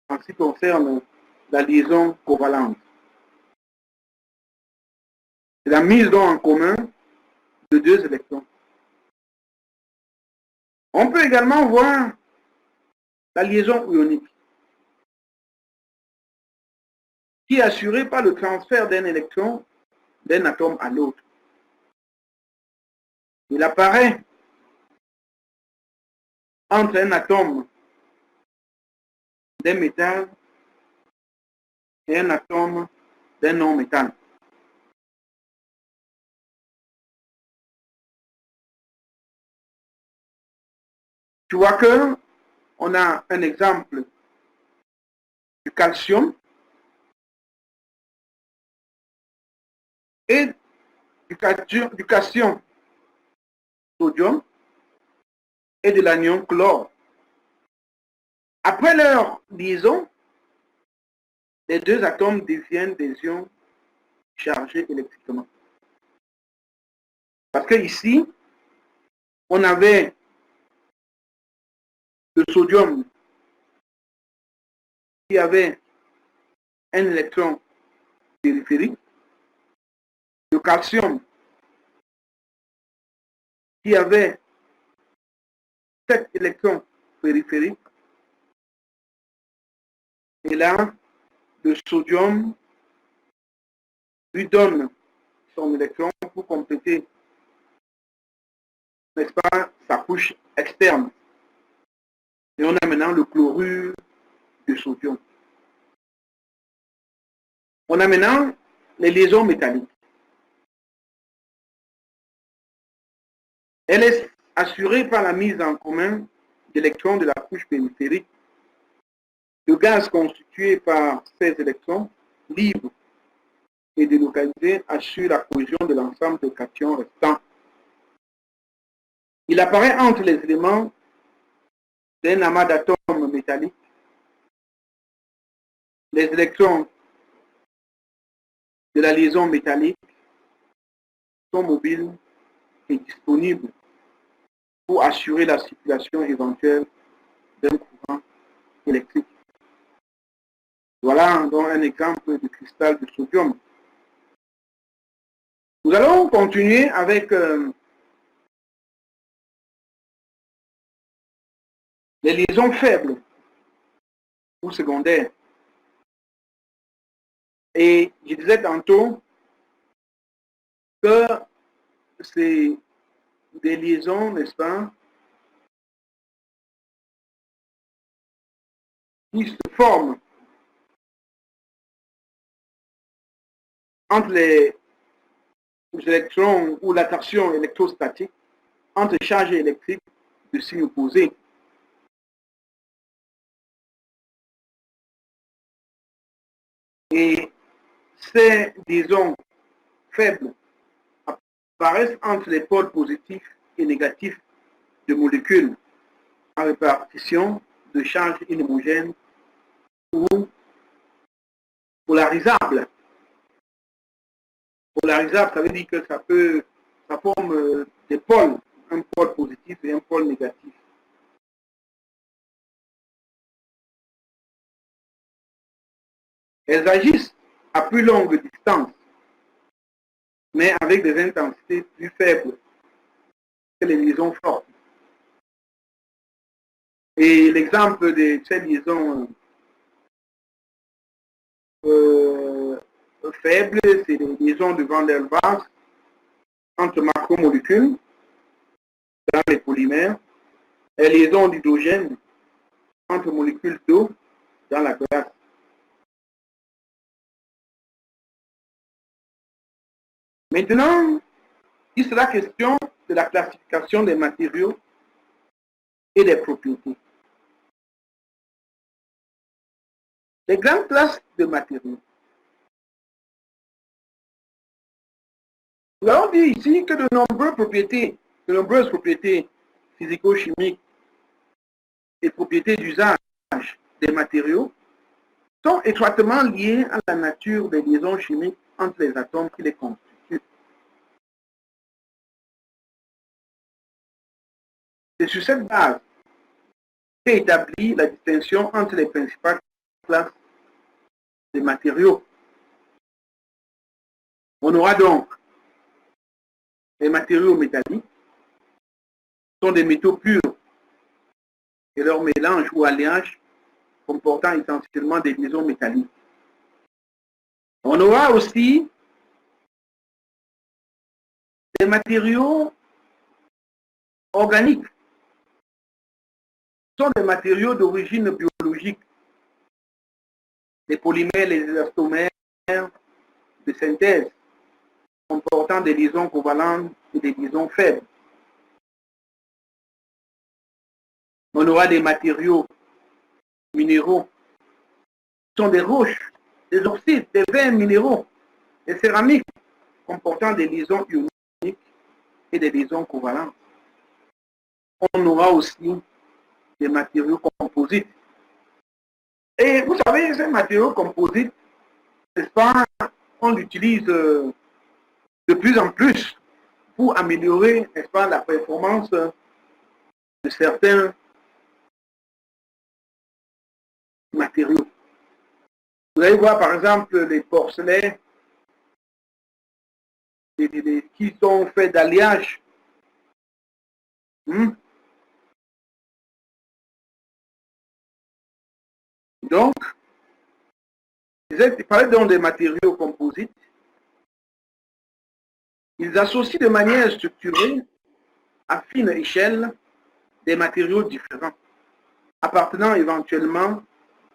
en ce qui concerne la liaison covalente. C'est la mise en commun de 2 électrons. On peut également voir la liaison ionique qui est assurée par le transfert d'un électron d'un atome à l'autre. Il apparaît entre un atome d'un métal et un atome d'un non-métal. Tu vois que on a un exemple du calcium et du cation sodium et de l'anion chlore. Après leur liaison, les 2 atomes deviennent des ions chargés électriquement. Parce que ici, on avait le sodium qui avait un électron périphérique, le calcium qui avait 7 électrons périphériques, et là, le sodium lui donne son électron pour compléter, n'est-ce pas, sa couche externe. Et on a maintenant le chlorure de sodium. On a maintenant les liaisons métalliques. Elle est assurée par la mise en commun d'électrons de la couche périphérique. Le gaz constitué par ces électrons libres et délocalisés assure la cohésion de l'ensemble des cations restants. Il apparaît entre les éléments d'un amas d'atomes métalliques. Les électrons de la liaison métallique sont mobiles et disponibles pour assurer la circulation éventuelle d'un courant électrique. Voilà donc un exemple de cristal de sodium. Nous allons continuer avec les liaisons faibles ou secondaires. Et je disais tantôt que c'est des liaisons, n'est-ce pas, qui se forment entre les électrons ou l'attraction électrostatique entre charges électriques de signe opposé. Et ces liaisons faibles apparaissent entre les pôles positifs et négatifs de molécules en répartition de charge inhomogène ou polarisable. Polarisable, ça veut dire que ça forme des pôles, un pôle positif et un pôle négatif. Elles agissent à plus longue distance, mais avec des intensités plus faibles que les liaisons fortes. Et l'exemple de ces liaisons faibles, c'est les liaisons de Van der Waals entre macromolécules dans les polymères et les liaisons d'hydrogène entre molécules d'eau dans la glace. Maintenant, il sera question de la classification des matériaux et des propriétés. Les grandes classes de matériaux. Nous avons dit ici que de nombreuses propriétés physico-chimiques et propriétés d'usage des matériaux sont étroitement liées à la nature des liaisons chimiques entre les atomes qui les constituent. C'est sur cette base qu'est établie la distinction entre les principales classes des matériaux. On aura donc les matériaux métalliques, sont des métaux purs et leur mélange ou alliage comportant essentiellement des liaisons métalliques. On aura aussi des matériaux organiques. Ce sont des matériaux d'origine biologique, les polymères, les élastomères de synthèse, comportant des liaisons covalentes et des liaisons faibles. On aura des matériaux minéraux, ce sont des roches, des oxydes, des vins minéraux, des céramiques, comportant des liaisons ioniques et des liaisons covalentes. On aura aussi des matériaux composites. Et vous savez, ces matériaux composites, n'est-ce pas, on l'utilise de plus en plus pour améliorer, n'est-ce pas, la performance de certains matériaux. Vous allez voir par exemple les porcelains qui sont faits d'alliage. Donc, il parlait donc des matériaux composites. Ils associent de manière structurée, à fine échelle, des matériaux différents, appartenant éventuellement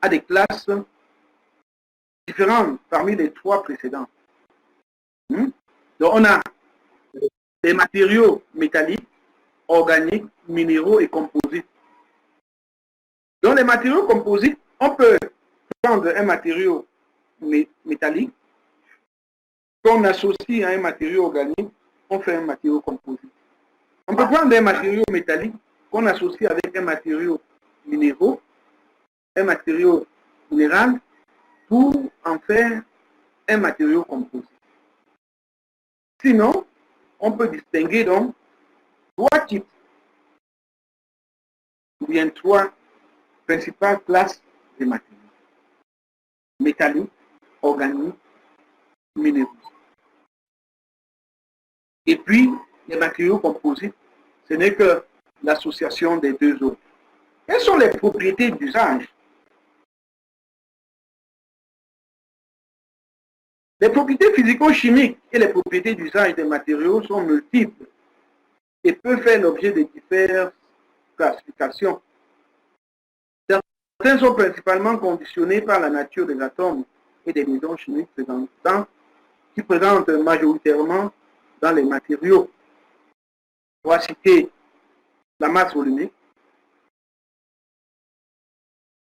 à des classes différentes parmi les trois précédentes. Donc, on a des matériaux métalliques, organiques, minéraux et composites. Dans les matériaux composites, on peut prendre un matériau métallique qu'on associe à un matériau organique, on fait un matériau composite. On peut prendre un matériau métallique qu'on associe avec un matériau minéraux, un matériau minéral, pour en faire un matériau composite. Sinon, on peut distinguer donc trois types, ou bien trois principales classes de matériaux. Métalliques, organiques, minéraux. Et puis, les matériaux composites, ce n'est que l'association des deux autres. Quelles sont les propriétés d'usage? Les propriétés physico-chimiques et les propriétés d'usage des matériaux sont multiples et peuvent faire l'objet de diverses classifications. Certains sont principalement conditionnés par la nature des atomes et des liaisons chimiques qui présentent majoritairement dans les matériaux. On va citer la masse volumique,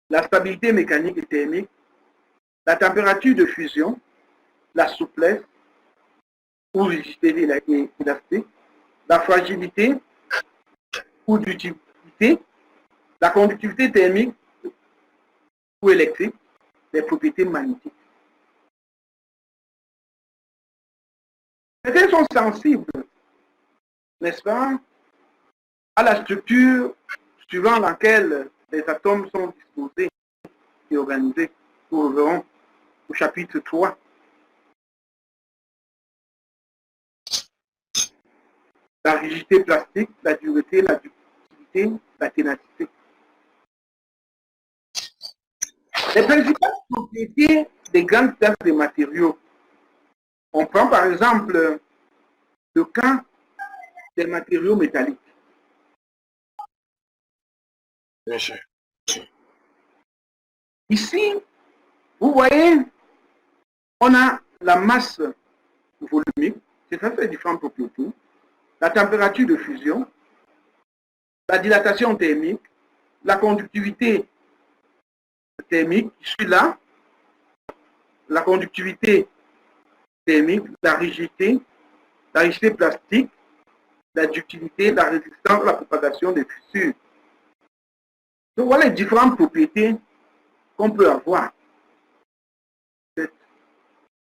la stabilité mécanique et thermique, la température de fusion, la souplesse ou rigidité élastique, la fragilité ou ductilité, la conductivité thermique ou électriques, les propriétés magnétiques. Certains sont sensibles, n'est-ce pas, à la structure suivant laquelle les atomes sont disposés et organisés. Nous reverrons au chapitre 3. La rigidité plastique, la dureté, la ductilité, la ténacité. Les principales propriétés des grandes classes de matériaux. On prend par exemple le cas des matériaux métalliques. Bien sûr. Ici, vous voyez, on a la masse volumique, c'est ça, c'est différentes propriétés, la température de fusion, la dilatation thermique, la conductivité thermique, je suis là, la conductivité thermique, la rigidité plastique, la ductilité, la résistance à la propagation des fissures. Donc voilà les différentes propriétés qu'on peut avoir. Peut-être que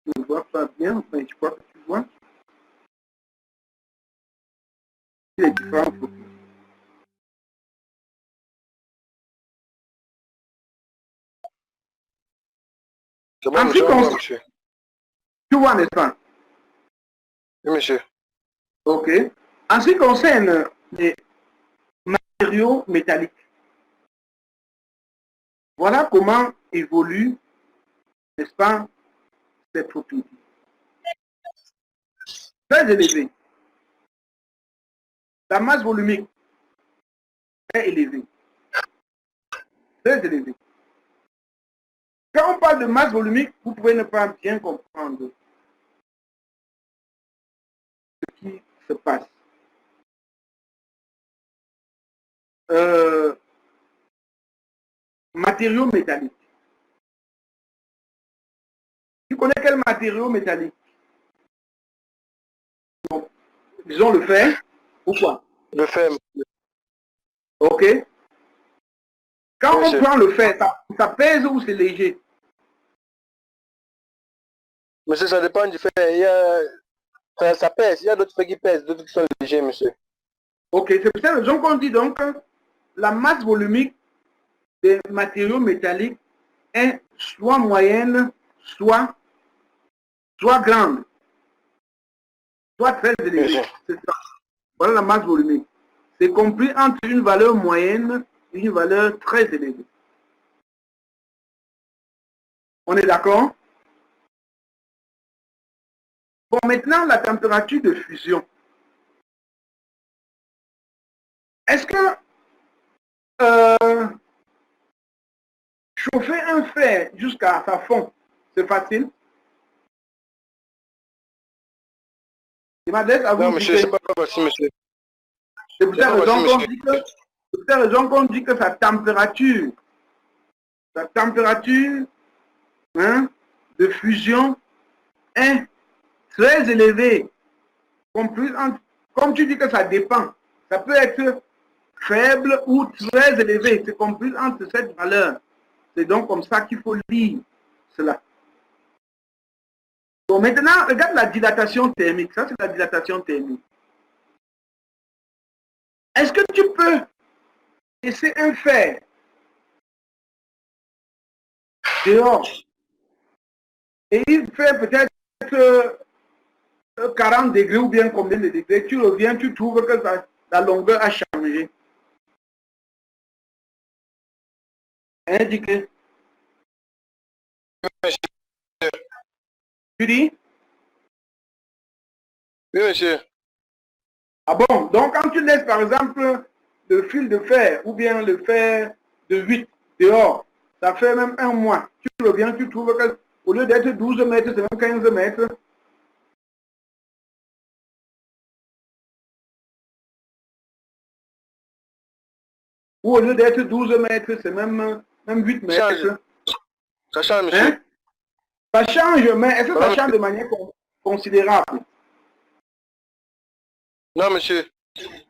je ne vois pas bien, mais je crois que tu vois. Les différentes propriétés. Comment, Ensuite, monsieur? tu vois, n'est-ce pas? Oui, monsieur. Ok. En ce qui concerne les matériaux métalliques, voilà comment évoluent, n'est-ce pas, ces propriétés. Très élevé. La masse volumique est élevée. Très élevée. Quand on parle de masse volumique, vous pouvez ne pas bien comprendre ce qui se passe. Matériaux métalliques. Tu connais quel matériau métallique? Bon, disons le fer ou quoi? Le fer. Ok. Quand Oui, on prend le fer, ça pèse ou c'est léger? Monsieur, ça dépend du fer. Il y a, ça pèse. Il y a d'autres fers qui pèsent, d'autres qui sont légers, monsieur. Ok, c'est pour cette raison qu'on dit donc que la masse volumique des matériaux métalliques est soit moyenne, soit grande, soit très élevée. C'est ça. Voilà la masse volumique. C'est compris entre une valeur moyenne et une valeur très élevée. On est d'accord? Bon, maintenant, la température de fusion. Est-ce que chauffer un fer jusqu'à sa fond, c'est facile? Je m'adresse à vous. Non, monsieur, c'est pas facile, monsieur. C'est pour cette raison qu'on dit que sa température hein, de fusion est très élevée. Comme tu dis que ça dépend, ça peut être faible ou très élevé. C'est compris entre cette valeur. C'est donc comme ça qu'il faut lire cela. Bon, maintenant, regarde la dilatation thermique. Ça, c'est la dilatation thermique. Est-ce que tu peux laisser un fer dehors et il fait peut-être 40 degrés ou bien combien de degrés, tu reviens, tu trouves que la longueur a changé. Indiqué. Tu dis? Oui, monsieur. Ah bon, donc quand tu laisses par exemple le fil de fer ou bien le fer de 8 dehors, ça fait même un mois. Tu reviens, tu trouves que au lieu d'être 12 mètres, c'est même 15 mètres. Ou au lieu d'être 12 mètres, c'est même 8 mètres. Ça change, monsieur. Hein? Ça change, mais est-ce que ça change de manière considérable? Non, monsieur.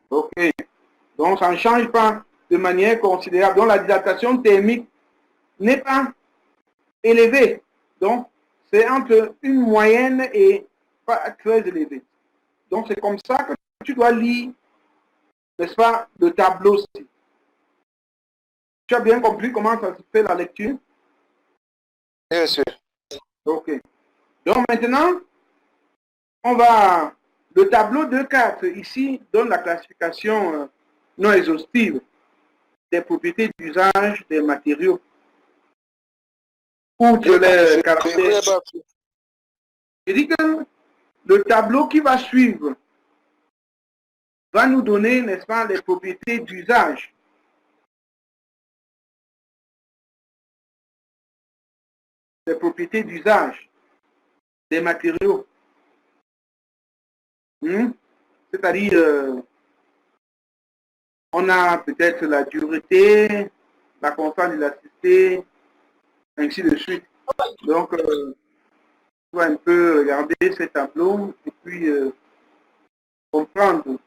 Ok. Donc, ça ne change pas de manière considérable. Donc, la dilatation thermique n'est pas élevé. Donc, c'est entre une moyenne et pas très élevé. Donc, c'est comme ça que tu dois lire, n'est-ce pas, le tableau-ci. Tu as bien compris comment ça se fait la lecture? Bien sûr. Ok. Donc, maintenant, on va... Le tableau 2.4 ici donne la classification non exhaustive des propriétés d'usage des matériaux. Outre les caractères. Je dis que le tableau qui va suivre va nous donner, n'est-ce pas, les propriétés d'usage. Les propriétés d'usage des matériaux. C'est-à-dire, on a peut-être la dureté, la constante d'élasticité, ainsi de suite. Donc, on va un peu regarder ces tableaux et puis comprendre.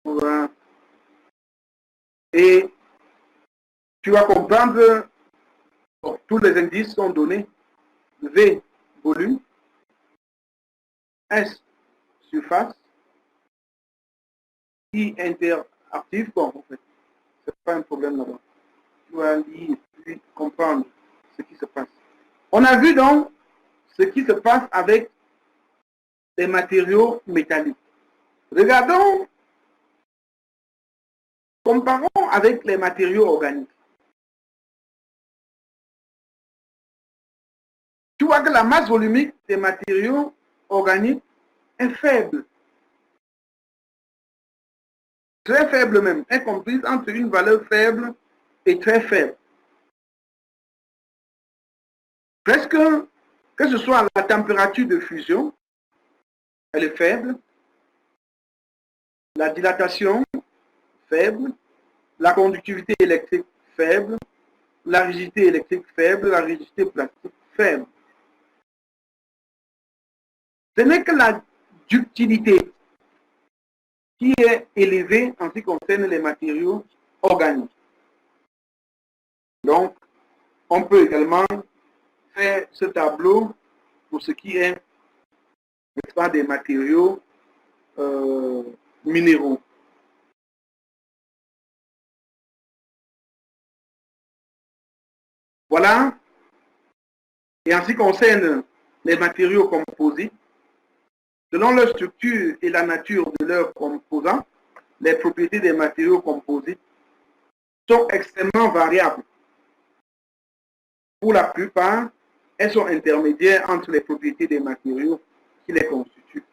Voilà. Et tu vas comprendre, bon, tous les indices sont donnés. V, volume. S, surface. I, interactif. Bon, en fait, c'est pas un problème là-bas. Tu vas lire et puis comprendre ce qui se passe. On a vu donc ce qui se passe avec les matériaux métalliques. Regardons, comparons avec les matériaux organiques. Tu vois que la masse volumique des matériaux organiques est faible. Très faible même, est comprise entre une valeur faible et très faible. Presque, que ce soit la température de fusion, elle est faible, la dilatation, faible, la conductivité électrique, faible, la rigidité électrique, faible, la rigidité plastique, faible. Ce n'est que la ductilité qui est élevée en ce qui concerne les matériaux organiques. Donc, on peut également faire ce tableau pour ce qui est, n'est-ce pas, des matériaux minéraux. Voilà. Et en ce qui concerne les matériaux composites, selon leur structure et la nature de leurs composants, les propriétés des matériaux composites sont extrêmement variables. Pour la plupart, elles sont intermédiaires entre les propriétés des matériaux qui les constituent.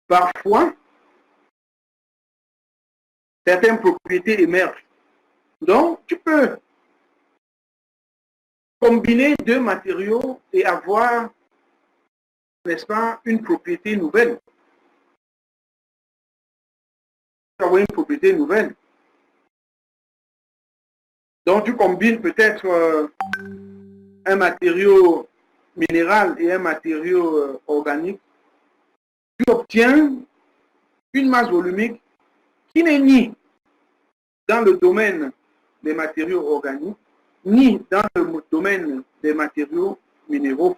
Parfois, certaines propriétés émergent. Donc, tu peux combiner deux matériaux et avoir, n'est-ce pas, une propriété nouvelle. Avoir une propriété nouvelle. Donc, tu combines peut-être un matériau minéral et un matériau organique. Tu obtiens une masse volumique qui n'est ni dans le domaine des matériaux organiques, ni dans le domaine des matériaux minéraux.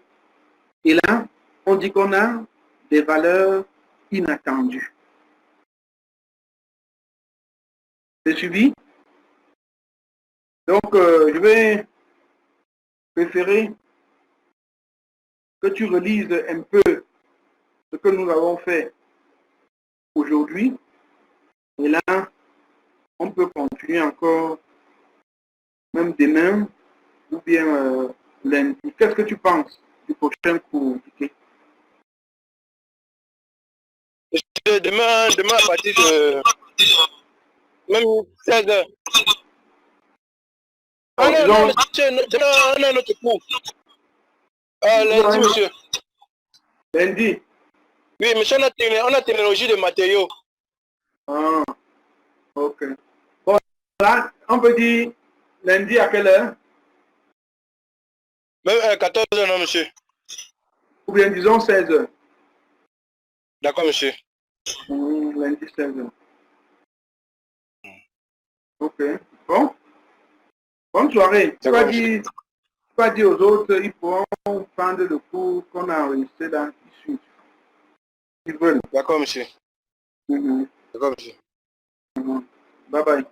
Et là, on dit qu'on a des valeurs inattendues. C'est suivi? Donc, je vais préférer que tu relises un peu ce que nous avons fait aujourd'hui. Et là, on peut continuer encore, même demain, ou bien lundi. Qu'est-ce que tu penses du prochain cours? Demain à partir de même 16h. Ah non, non, monsieur, demain on a notre cours. Lundi, monsieur. Lundi? Oui, monsieur, on a technologie de matériaux. Ah, ok. Bon, là, on peut dire lundi à quelle heure? Même 14h, non, monsieur. Ou bien disons 16h. D'accord, monsieur. Lundi 16h. Ok. Bon. Bonne soirée. Tu vas dire aux autres, ils pourront prendre le cours qu'on a enregistré dans ici. Ils veulent. D'accord, monsieur. Mhm. D'accord, monsieur. Mhm. Bye bye.